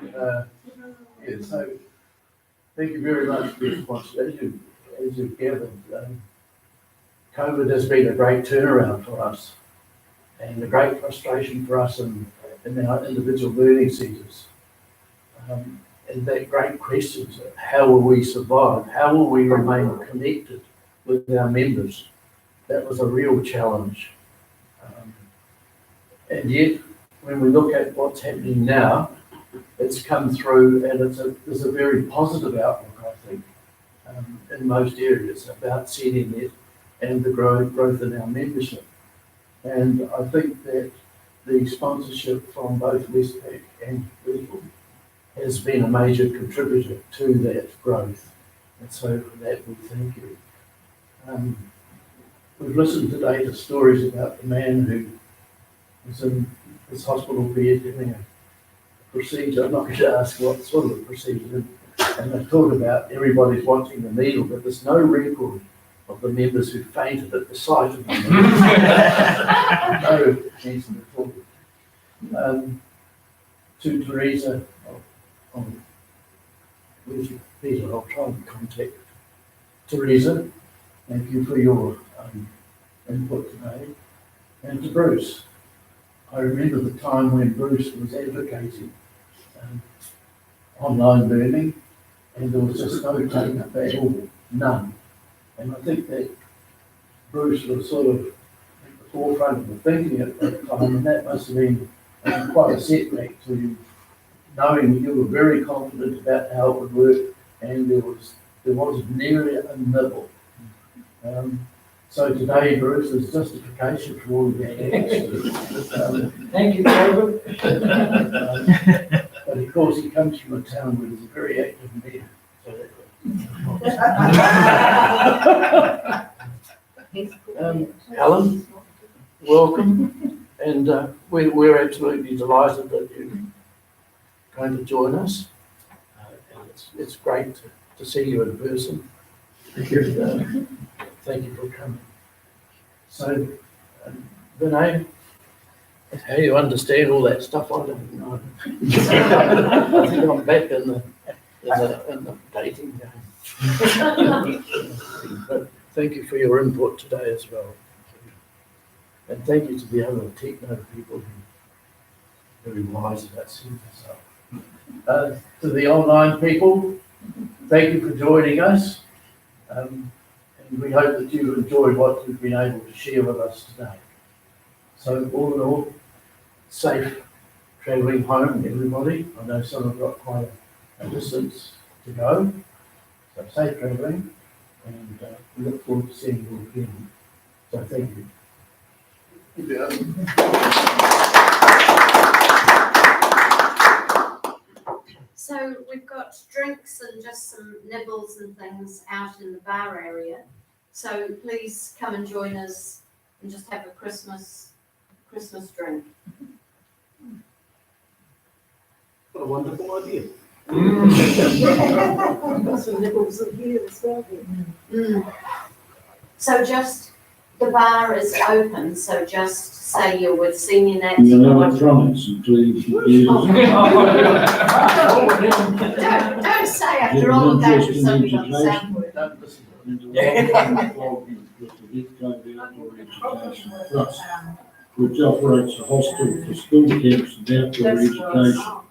Yeah, so thank you very much for your response. As you've gathered, COVID has been a great turnaround for us and a great frustration for us in our individual learning centres. And that great question, how will we survive? How will we remain connected with our members? That was a real challenge. And yet, when we look at what's happening now, it's come through and there's a very positive outlook, I think, in most areas about SeniorNet and the growth in our membership. And I think that the sponsorship from both Westpac and Bethel has been a major contributor to that growth. And so for that, we thank you. We've listened today to stories about the man who was in his hospital bed having a procedure. I'm not going to ask what sort of a procedure. And they talk about everybody's watching the needle, but there's no record of the members who fainted at the sight of the needle. No mention at all. To Teresa, Peter, I'll try and contact Teresa. Thank you for your input today. And to Bruce, I remember the time when Bruce was advocating online learning, and there was just no take up at all, none. And I think that Bruce was sort of at the forefront of the thinking at that time, and that must have been quite a setback to you, knowing that you were very confident about how it would work, and there was nearly a nibble. So today, Bruce, there's justification for all of that. Thank you, David. But of course, he comes from a town where there's a very active mayor. So Alan, welcome, and we're absolutely delighted that you're going to join us. And it's great to see you in person. Thank you. Thank you for coming. So, Vinay, how you understand all that stuff, I don't know. I think I'm back in the dating game. But thank you for your input today as well. And thank you to the other techno people who are very wise about seeing this. To the online people, thank you for joining us. And we hope that you've enjoyed what we've been able to share with us today. So all in all, safe travelling home, everybody. I know some have got quite a distance to go. So safe travelling, and we look forward to seeing you again. So thank you. So we've got drinks and just some nibbles and things out in the bar area. So please come and join us and just have a Christmas drink. What a wonderful idea. Got some nibbles in here as well. So just the bar is open, so just say you're with SeniorNet. You know, electronics, including computers. Don't say after all the dangerous something on the soundboard. And a lot of involvement with the Heathcote Outdoor Education Trust, which operates a hostel for school camps and outdoor education.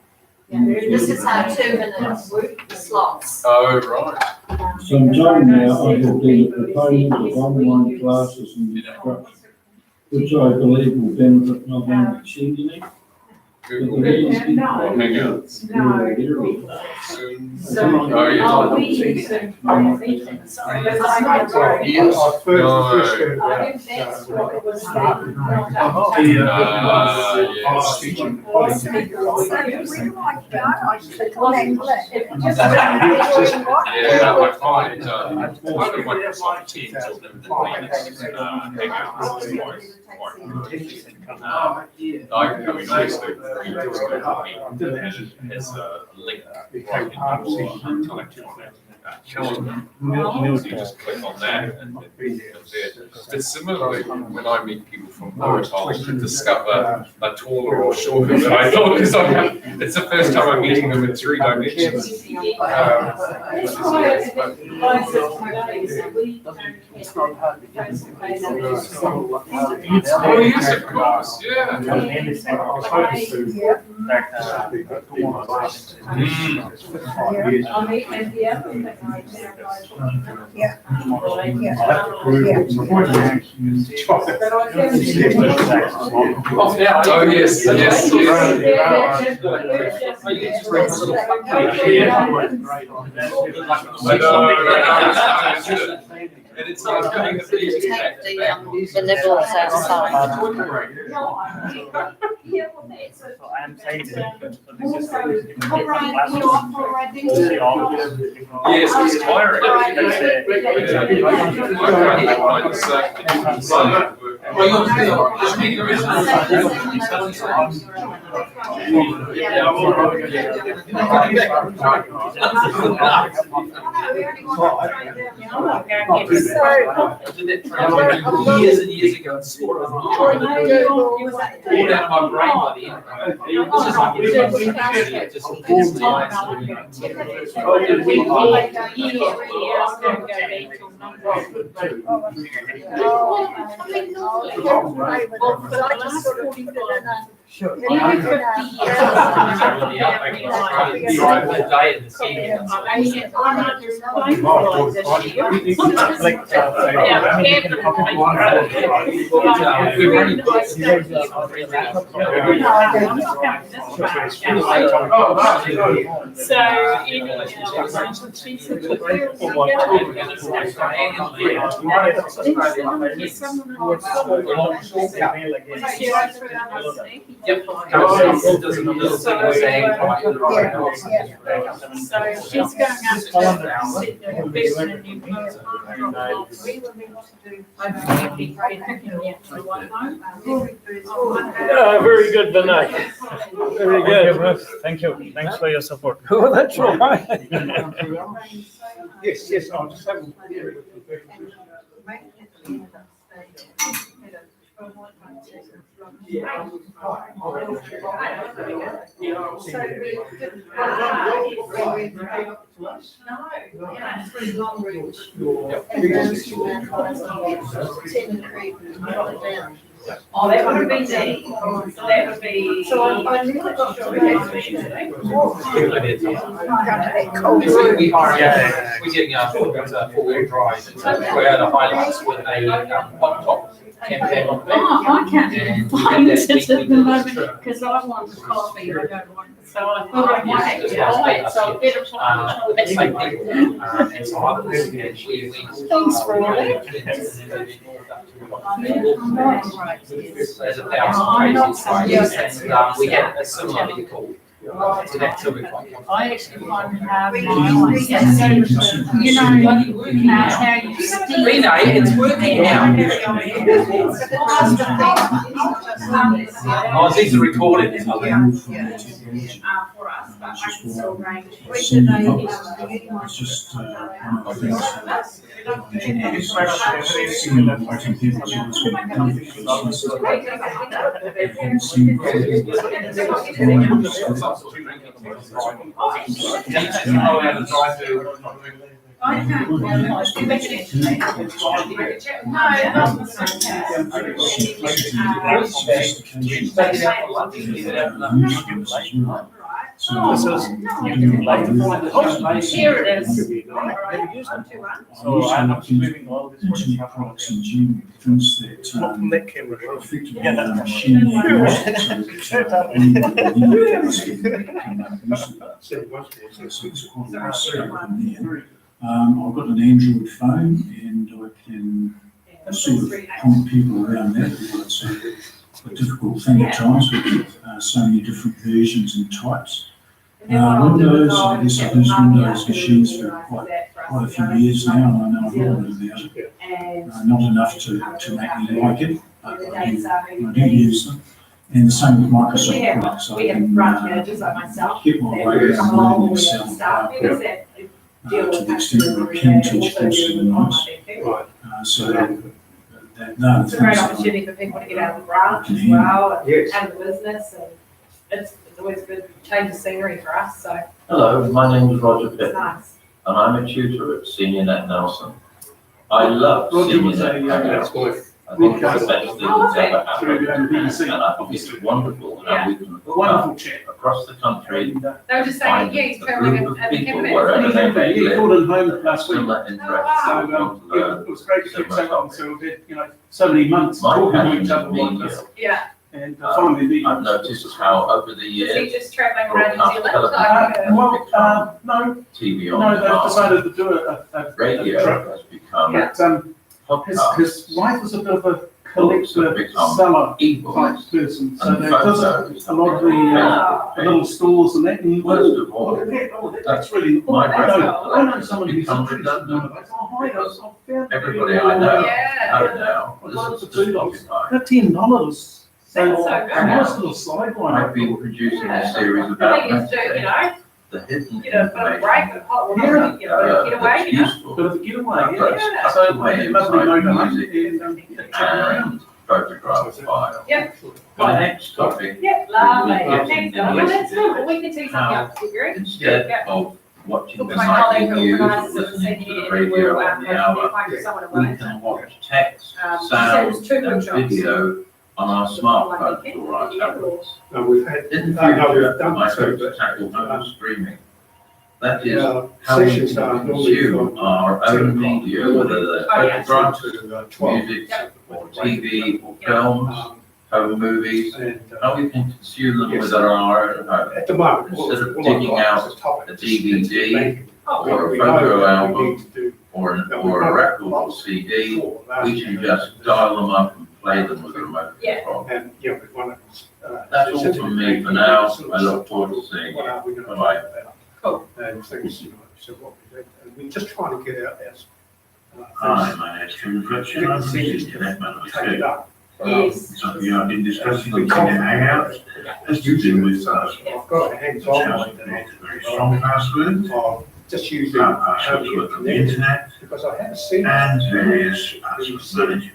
This is our 2-minute slots. Oh, right. Some time now, I have been a proponent of online classes and instruction, which I believe will benefit not only SeniorNet, Google Meet, Hangouts. Zoom. Oh, yeah. Oh, we use Zoom for meetings. Sorry. Yes, I first heard I about, think that's what it was. Yeah, I find, either Microsoft Teams or the Linux Hangouts is quite good. I mean, obviously, we just go and it has a link right in your electronic calendar. So you just click on that and it comes there. But similarly, when I meet people from Portal to discover a taller or shorter than I thought, because it's the first time I'm meeting them in 3 dimensions. Oh, yes, of course, yeah. Oh, yes, yes, and it's not going to be Take the nibbles outside. I am saying that. Yes, it's tiring. Years and years ago, and swore it was all out of my brain by the end. It was just like, Sure. Yep. Does a little thing saying. So she's going out to sit there and visit a new person. very good, Vinay. Very good. Thank you. Thanks for your support. Oh, that's all right. Yes, yes, I'll just have. Oh, that would be the, that would be. So I really got to We're getting our four-wheel drive, where the highlights with a pop top campaign on the back. Oh, I can't even find it at the moment, because I want the coffee, I don't want, so I thought I might actually buy it, so I better find it. It's like and so others, we. Thanks for that. There's 1,000 crazy and we had a similar vehicle to that, so we're quite confident. I actually want to have my own, you know, how you steam. Renee, it's working now. Oh, these are recorded. for us, but I can still arrange. It's just one of the things that engineers inviting people to this week. I can't. No, not the So, here it is. So I'm streaming all this. internet products and junior defense that effectively Yeah, that's machine I've got an Android phone and I can sort of point people around that. It's a difficult thing at times with so many different versions and types. Windows, I guess I've used Windows machines for quite a few years now, and I know a little bit about it. Not enough to make me like it, but I do use them. And the same with Microsoft products. I can get my way around learning Excel and PowerPoint to the extent that I can teach courses in nice. So It's a great opportunity for people to get out of the branch as well, and out of the business, and it's always a good change of scenery for us, so Hello, my name is Roger it's Pitt, nice. and I'm a tutor at SeniorNet Nelson. I love SeniorNet Hangouts. I think it's the best thing that's ever happened, and I think it's wonderful how we can hook up across the country, They were just saying, find yeah, he's a traveling group of at the people cabinet. wherever they may He live, called him home last week. similar interests, Oh, and want to learn It was great to keep so long, so we did, so many months My talking to passion each is other like media. this. Yeah, And finally meeting. I've noticed how over the is he years, just traveling around New Zealand, No, TV no, on they've demand, decided to do a radio trip. has become But, podcast, his wife was a bit of a books collector, have become seller type e-books, person, so and they visit photos. a lot of the little stores and that. And Worst of all, that's really. my I know graphic someone who's become interested in one redundant. of those. Oh, hi, I found Everybody I know, Yeah. now, listens to Spotify. For $10. So, That's so a good. nice little sideline. I've been producing a series I about think it's good, the hidden get a bit of break, information. but hot water, get That's away, useful. Bit of a getaway, That's yeah. So, away it must be no inside time music and, check it around. And photograph file. Yep. The next topic, Yep, lovely. Yeah. Thanks, well, that's good, we can see something else, you agree? instead Yep. of watching the My colleague nightly who news or organises the listening to the senior radio will, on the hour, find someone to we run it. can watch text, She sound, sends two and workshops. video on our smartphones or our tablets. And we've had. In the No, we've future, done my two, hope to but, tackle home streaming. That is Yeah, how we sessions are can normally consume from our 10 own o'clock. media, whether they're Oh, yeah. photographs, To 12. music, or Yep. TV, or films, home movies, And, how we can consume them within our own home. at the moment. Instead of digging out a DVD Oh, or a photo album or a record or CD, we can just dial them up and play them with a remote Yeah. control. And, yeah, we want to. That's all from me for now. I look forward to seeing you. What are we going to Bye-bye. talk about? Cool. And things, so what we do, and we're just trying to get out as. Hi, my name is Kevin Fletcher, I'm from the Internet Take it Manager. up. Yes. So we have been discussing the Internet Hangouts as to do with I've got a hands-on. very strong passwords, Of just using. passwords work on the Internet, Because I haven't seen. and various password managers.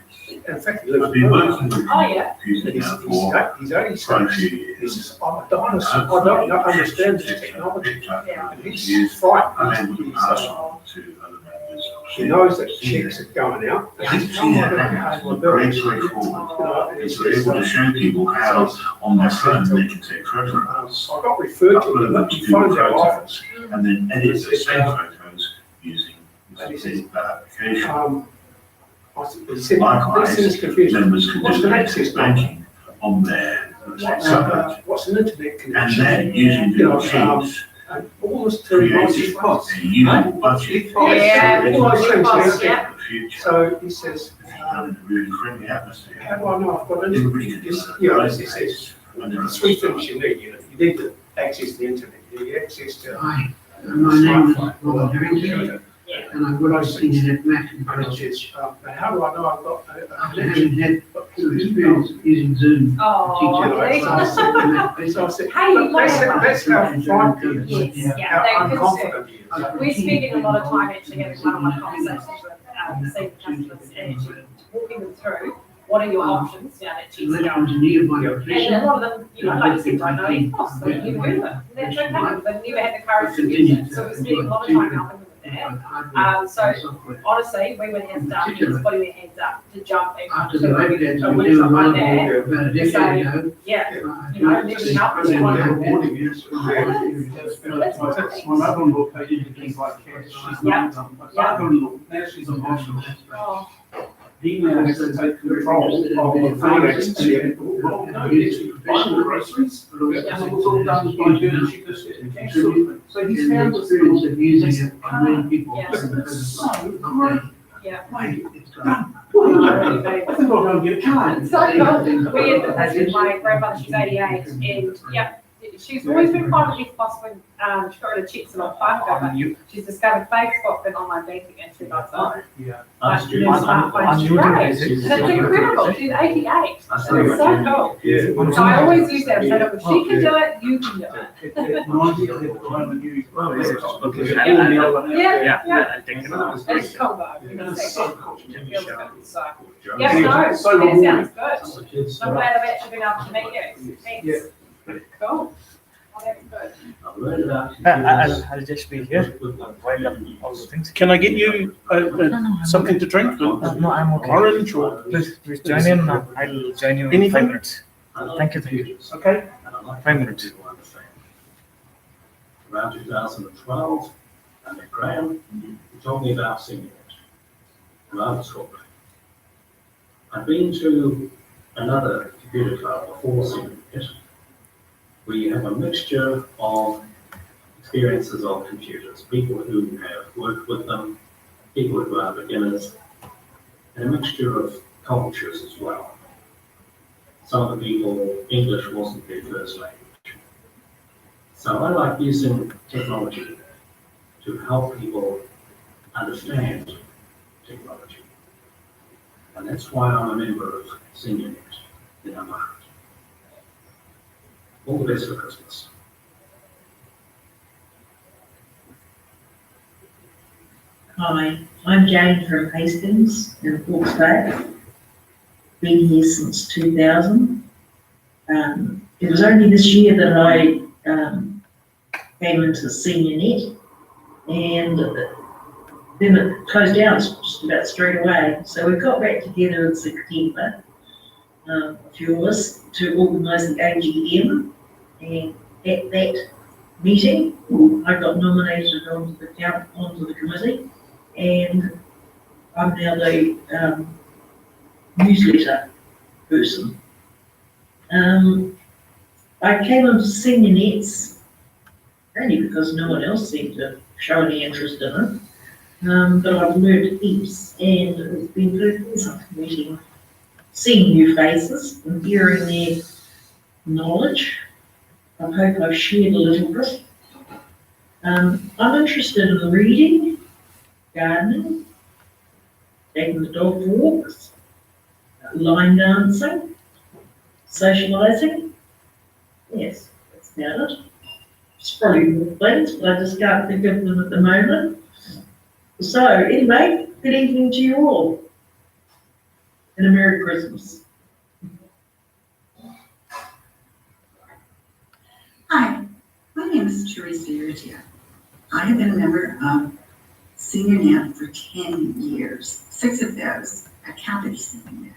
In fact, he lives. I've been working with Oh, yeah. using He's, now he's, for he's only quite a saying, few he years. says, I'm a dinosaur, I don't know, understand this technology. Yeah. And he's Used, frightened. I'm able to He's, pass on to other members of he knows that checks are going out. I think Internet Hangouts is a great way forward. It's able to show people how on their phone they can take photographs, I got referred to upload him, them he to phoned Google our office. Photos, and then edit the same photos using that application. I said, he said, Likewise, this is confusing. members can What's do the their access number? banking on their subnet, What's an internet and connection? then using You know, Google Sheets, and all this terminology creating costs. a usable budget. Yeah, So all those it's things, for yeah. the future. So he says, And a really friendly atmosphere. how do I know I've got an Everybody internet? can Yes, do yeah, that. he says, And then there's three things you need, you need to access the internet, you need access to. Hi, my name is Robert Harrington. Yeah. And I've got a SeniorNet Mac, But how do I know I've got? I haven't had experience using Zoom. Oh, Teacher, really? So I said, Hey, you might that's, have- that's how I find people. Yes, yeah, How they could unconfident he is. We're spending a lot of time actually having one-on-one conversations with senior customers and actually walking them through what are your options down at Cheese Electrical Garden. engineer by And a profession. lot of them, you know, like you said, don't know any costs, so you've heard of it. That's okay, they've never had the courage to use it, so we're spending a lot of time helping them with that. So honestly, we went hands down, just putting their hands up to jump and. After the iPads, a we do workshop like that. about a decade So, ago. yeah, you know, maybe help us. My mother-in-law paid into things like cash. She's not, my father-in-law, now she's a hospital. Oh, He now has to take control of the finance and, well, no, he buy the groceries, and it was all done by her, she just said, cash sort of thing. So he's found this Experience little, of using it for many people. Yeah. it's so great. yeah. Mate, It's done. I think I'll go and get a car. So cool. We had this with my grandmother, she's 88, and yeah, she's always been fine with possible, she got rid of checks a long time ago, but she's discovered Facebook and online banking and she likes it. Yeah. But the smartphone's great. It's incredible, she's 88, it's so cool. Yeah. So I always use that, I'm saying, if she can do it, you can do it. At 90, at the time when you. Yeah. It's cool though. You can see it. It feels good, so. Yeah, no, So that rewarding. sounds good. I'm glad I've actually been able to meet you. Thanks. Cool. Oh, that's good. I'll just be here while all the things. Can I get you something to drink? No, I'm okay. Orange or? Please join in. I'll join you in Anything? 5 minutes. Thank you. Okay. 5 minutes. Around 2012, I met Graham, he told me about SeniorNet. And I was hooked. I've been to another computer club before SeniorNet, where you have a mixture of experiences of computers, people who have worked with them, people who are beginners, and a mixture of cultures as well. Some of the people, English wasn't their first language. So I like using technology to help people understand technology. And that's why I'm a member of SeniorNet in our heart. All the best for Christmas. Hi, I'm Jane from Hastings in Hawke's Bay. Been here since 2000. It was only this year that I came into SeniorNet, and then it closed down just about straight away. So we got back together in September, a few of us, to organise the AGM, and at that meeting, I got nominated onto the committee, and I'm now the newsletter person. I came into SeniorNet only because no one else seemed to show any interest in it, but I've learned heaps, and it's been very pleasant meeting, seeing new faces and hearing their knowledge. I hope I've shared a little bit. I'm interested in reading, gardening, taking the dog for walks, line dancing, socialising. Yes, that's about it. It's probably more things, but I just can't think of them at the moment. So anyway, good evening to you all, and a Merry Christmas. Hi, my name is Teresa Uritia. I have been a member of SeniorNet for 10 years, 6 of those at Catholic SeniorNet.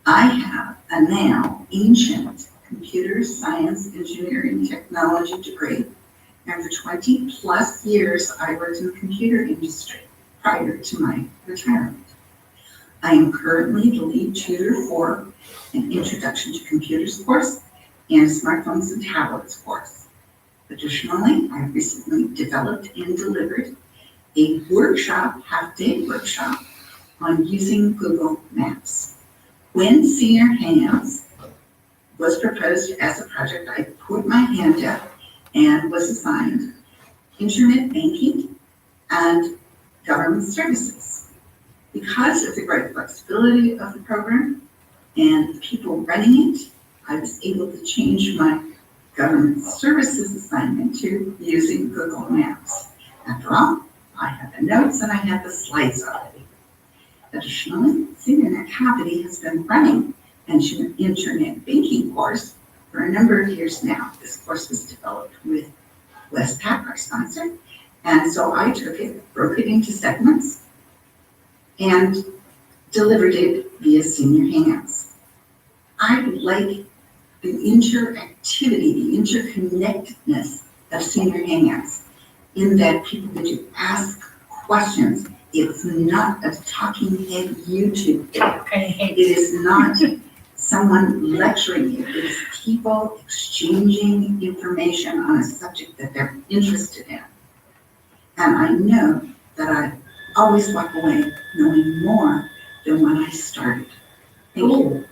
I have a now ancient computer science engineering technology degree, and for 20 plus years I worked in the computer industry prior to my retirement. I am currently the lead tutor for an Introduction to Computers course and Smartphones and Tablets course. Additionally, I have recently developed and delivered a workshop, half-day workshop on using Google Maps. When SeniorHangouts was proposed as a project, I put my hand up and was assigned internet banking and government services. Because of the great flexibility of the program and the people running it, I was able to change my government services assignment to using Google Maps. After all, I have the notes and I have the slides already. Additionally, SeniorNet Cavity has been running an internet banking course for a number of years now. This course was developed with Westpac, our sponsor, and so I took it, broke it into segments, and delivered it via SeniorHangouts. I like the interactivity, the interconnectedness of SeniorHangouts in that people get to ask questions. It's not a talking head YouTube video. It is not someone lecturing you. It is people exchanging information on a subject that they're interested in. And I know that I always walk away knowing more than when I started. Thank you.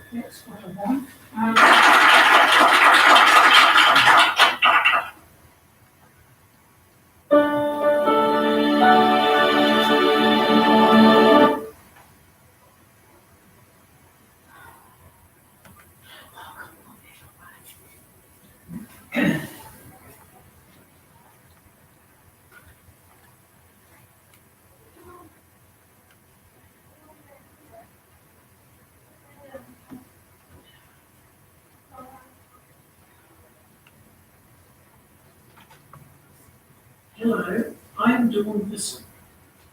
Hello, I'm Dawn Visson,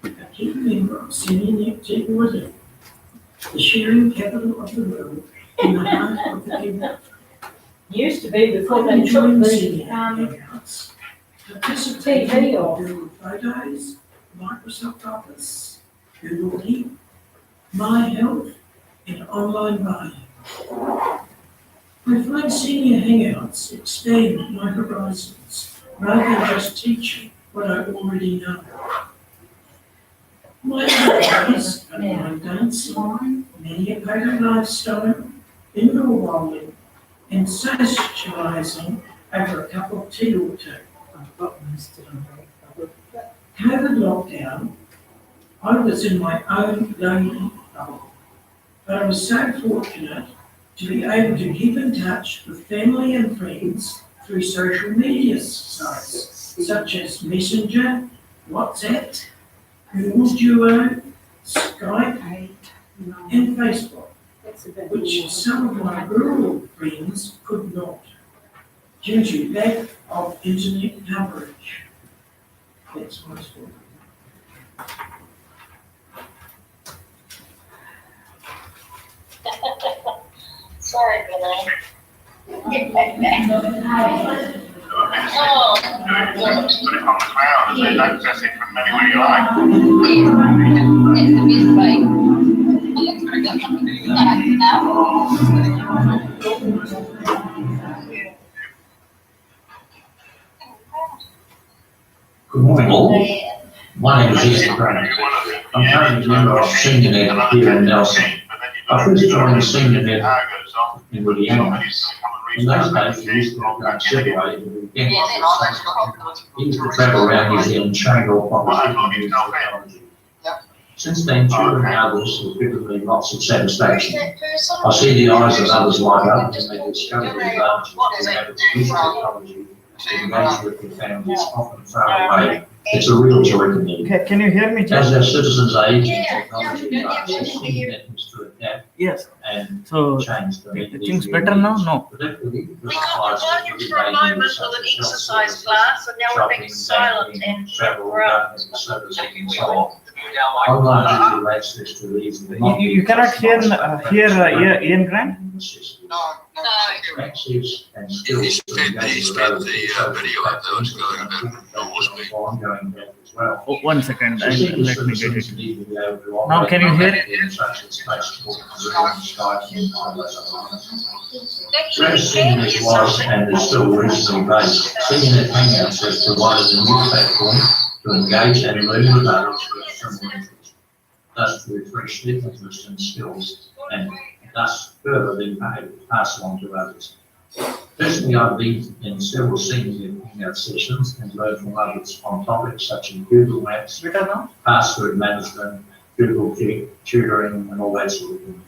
a key member of SeniorNet Technology, the sharing capital of the world in the heart of the kingdom. Used to be before they took the, Participating in Google Photos, Microsoft Office, Google Keep, My Health, and online buying. I find SeniorHangouts expand my horizons rather than just teaching what I already know. My hobbies are line dancing, many a photo lifestyle, indoor bowling, and socialising over a cup of tea or two. COVID lockdown, I was in my own lonely bubble, but I was so fortunate to be able to keep in touch with family and friends through social media sites such as Messenger, WhatsApp, Google Duo, Skype, and Facebook, which some of my rural friends could not, due to lack of internet coverage. That's my story. Sorry, Renee. Put it on the cloud and then access it from anywhere you like. It's the best way. It looks pretty good. Good morning all. My name is Ian Grant. I'm currently a member of SeniorNet here in Nelson. I first joined SeniorNet in Williamson. In those days, we used to operate separated and we used to travel around New Zealand showing all properties and technology. Since then, children and others have given me lots of satisfaction. I see the eyes of others light up when they discover the advantages of being able to use technology to engage with their families often far away. It's a real joy to me. Can you hear me, As our citizens age and technology advances, SeniorNet needs to adapt Yes. and So, change the things better now? No. We got the volume for a moment with an exercise class, and now we're being silent and Online digital access to these. You cannot hear Ian Grant? Access and skills to engage with others in social platforms ongoing that as well. Oh, 1 second, So let me get citizens it. need to be able to Now, operate can you hear in such as Facebook, Zoom, Skype, and others. Whereas SeniorNet was and is still regionally based, SeniorNet Hangouts has provided a new platform to engage and learn with others with similar interests, thus to refresh their interests and skills, and thus further then pass on to others. Personally, I've been in several senior hangout sessions and learned from others on topics such as Google Maps, password management, Google tutoring, and all that sort of thing.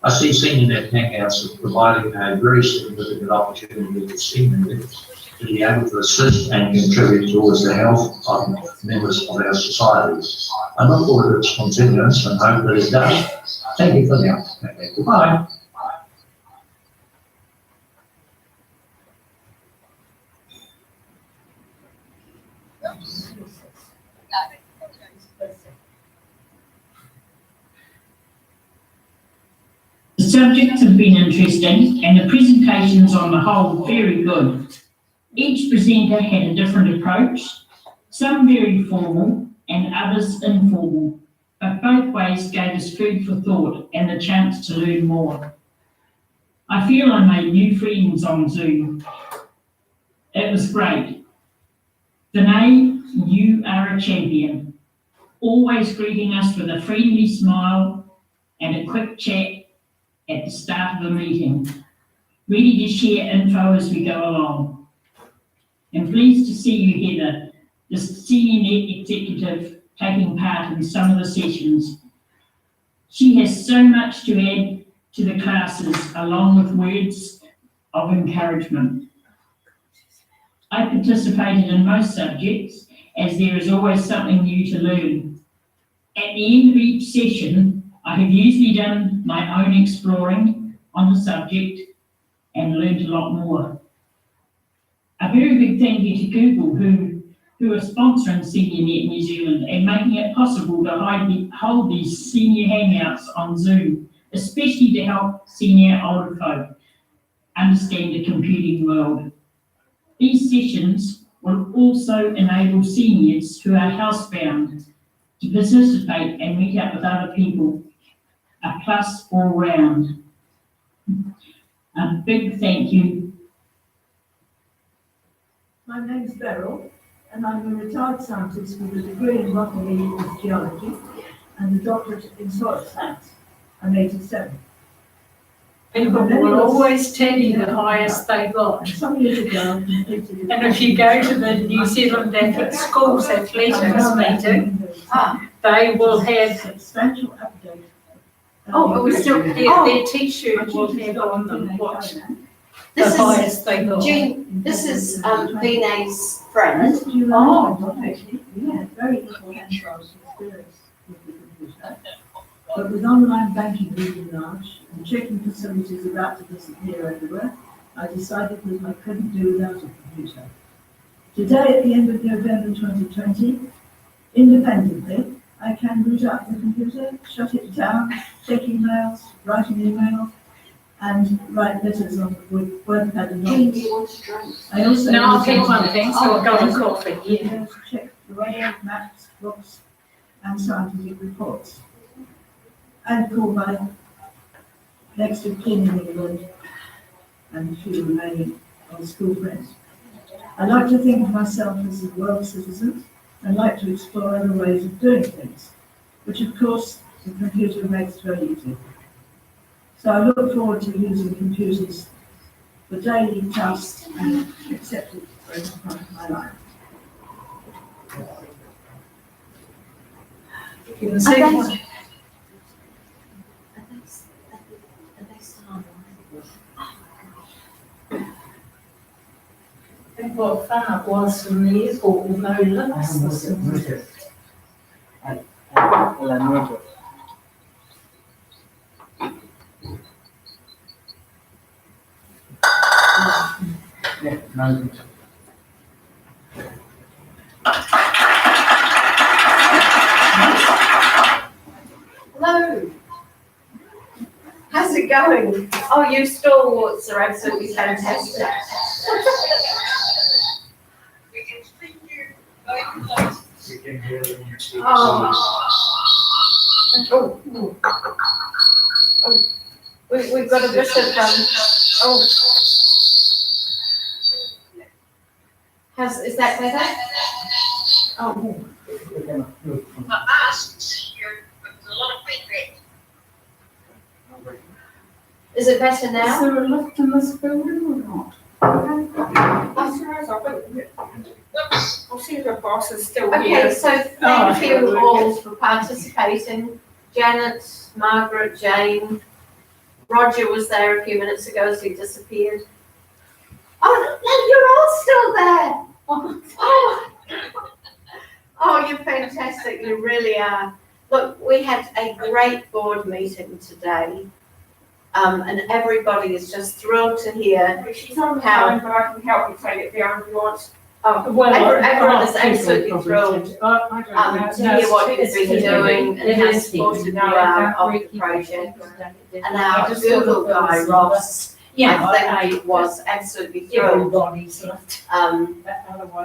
I see SeniorNet Hangouts as providing a very significant opportunity for SeniorNet to be able to assist and contribute towards the health of members of our society. I look forward to its continuance and hope that it does. Thank you for now. Okay, goodbye. The subjects have been interesting and the presentations on the whole very good. Each presenter had a different approach, some very formal and others informal, but both ways gave us food for thought and the chance to learn more. I feel I made new friends on Zoom. It was great. Vinay, you are a champion, always greeting us with a friendly smile and a quick chat at the start of the meeting, ready to share info as we go along. I'm pleased to see you, Heather, the SeniorNet executive, taking part in some of the sessions. She has so much to add to the classes, along with words of encouragement. I participated in most subjects, as there is always something new to learn. At the end of each session, I have usually done my own exploring on the subject and learned a lot more. A very big thank you to Google, who are sponsoring SeniorNet New Zealand and making it possible to hold these senior hangouts on Zoom, especially to help senior older folk understand the computing world. These sessions will also enable seniors who are housebound to participate and meet up with other people. A plus all round. A big thank you. My name's Beryl, and I'm a retired scientist with a degree in botany and geology and a doctorate in soil science. I'm 87. People will always tell you the highest they got. Some years ago, I completed. And if you go to the New Zealand Schools Athletics meeting, they will have Substantial update. Oh, we still, their t-shirt will have on them what the highest they got. Jean, this is Vinay's friend. Yeah, very little hands-on experience with the computer. But with online banking looming large and checking facilities about to disappear everywhere, I decided that I couldn't do without a computer. Today, at the end of November 2020, independently, I can boot up the computer, shut it down, check emails, write an email, and write letters on with WordPad and notes. I also No, I'll take one thing, so I'll go and coffee. Yeah. Check the weather, maps, books, and scientific reports. And call my next of kin in England and a few remaining old school friends. I like to think of myself as a world citizen and like to explore other ways of doing things, which of course the computer makes very easy. So I look forward to using computers for daily tasks and accept it as part of my life. You can see one. And what fun it was from the airport with no lifts this morning. Hello. How's it going? Oh, your stalwarts are absolutely fantastic. We can see you very close. We can hear you. We've got a bishop. Is that better? Oh. I asked you, there's a lot of feedback. Is it better Is now? there a lift in this building or not? I'll see if the boss is still Okay, here. so thank you all for participating. Janet, Margaret, Jane. Roger was there a few minutes ago, so he disappeared. Oh, no, you're all still there. Oh, you're fantastic. You really are. Look, we had a great board meeting today. And everybody is just thrilled to hear. She's on the How- phone, but I can help you take it down if you want. Oh, Well, everyone is people absolutely probably thrilled said, I don't know. to hear what you've been doing and how supportive you are of the project. And our Google guy, Ross, I think was absolutely thrilled Everybody's left.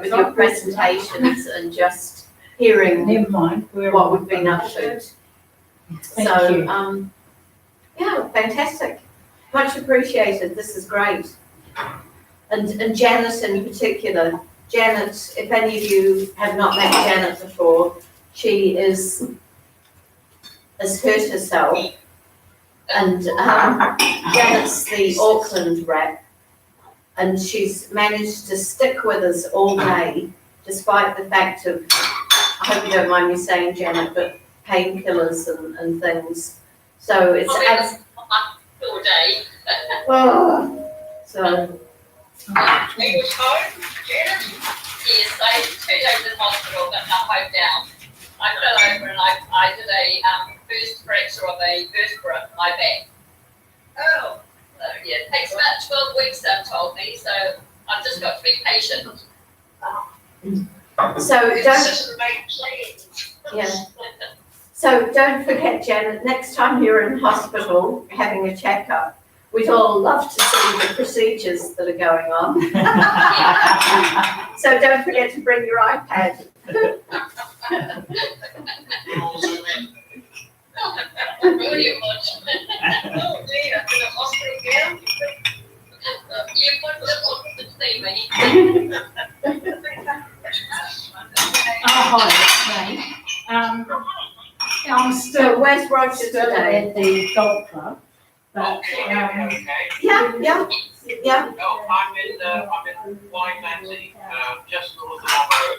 with your presentations and just hearing Never mind. what we've been up to. Thank So, you. yeah, fantastic. Much appreciated. This is great. And Janet in particular. Janet, if any of you have not met Janet before, she has hurt herself. And Janet's the Auckland rep. And she's managed to stick with us all day, despite the fact of, I hope you don't mind me saying, Janet, but painkillers and things. So it's all day. oh, so He was home, Janet? Yes, I had 2 days in hospital, but I'm home now. I fell over and I did a first fracture of a vertebra in my back. Oh. So, yeah, it takes about 12 weeks, they've told me, so I've just got to be patient. so don't Yeah. so don't forget, Janet, next time you're in hospital having a checkup, we'd all love to see the procedures that are going on. So don't forget to bring your iPad. Really much. Oh dear, in the hospital gown? Yeah, one was to see me. Oh, hi, I'm So still, where's Roger still today? at the golf club, but, Yeah, yeah. No, I'm in Wine just north of Road.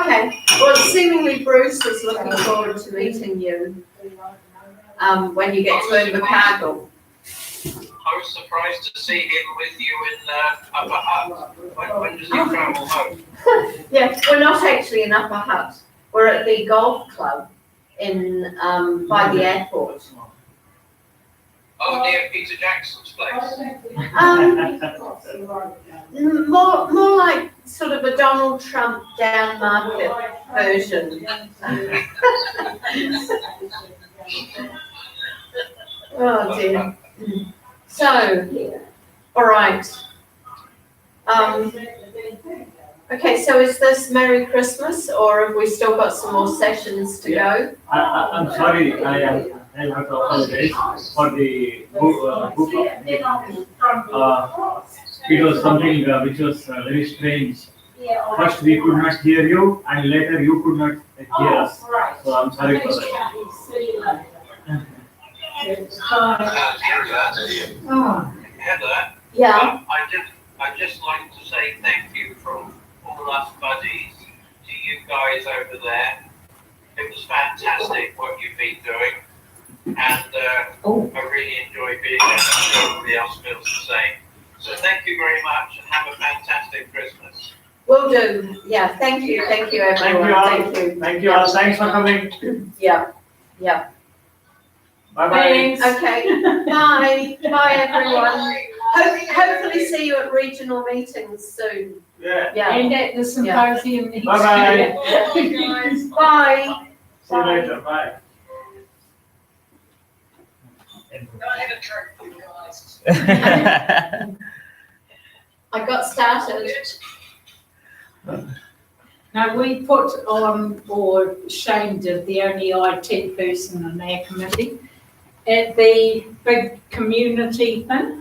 Okay, well, seemingly Bruce is looking forward to meeting you when you get to Invercargill. I was surprised to see him with you in Upper Hutt. When does he travel home? Yeah, we're not actually in Upper Hutt. We're at the golf club in by the airport. Oh, near Peter Jackson's place. More like sort of a Donald Trump down market version. Oh dear. So, all right. Okay, so is this Merry Christmas, or have we still got some more sessions to go? I'm sorry, I have to apologize for the book. It was something which was very strange. First we could not hear you, and later you could not hear us. So I'm sorry for that. Heather, Yeah. I'd just like to say thank you from all us buddies to you guys over there. It was fantastic what you've been doing, and I really enjoy being there. I'm sure everybody else feels the same. So thank you very much, and have a fantastic Christmas. Will do. Yeah, thank you everyone. Thank you all. Thank you all. Thanks for coming. Yeah, yeah. Bye-bye. Okay, bye. Bye, everyone. Hopefully see you at regional meetings soon. Yeah. and at the symposium next Bye-bye. year. Bye. See you later. Bye. Don't have a drink, you guys. I got started. Now, we put on board Shane did, the only IT person in our committee, at the big community thing.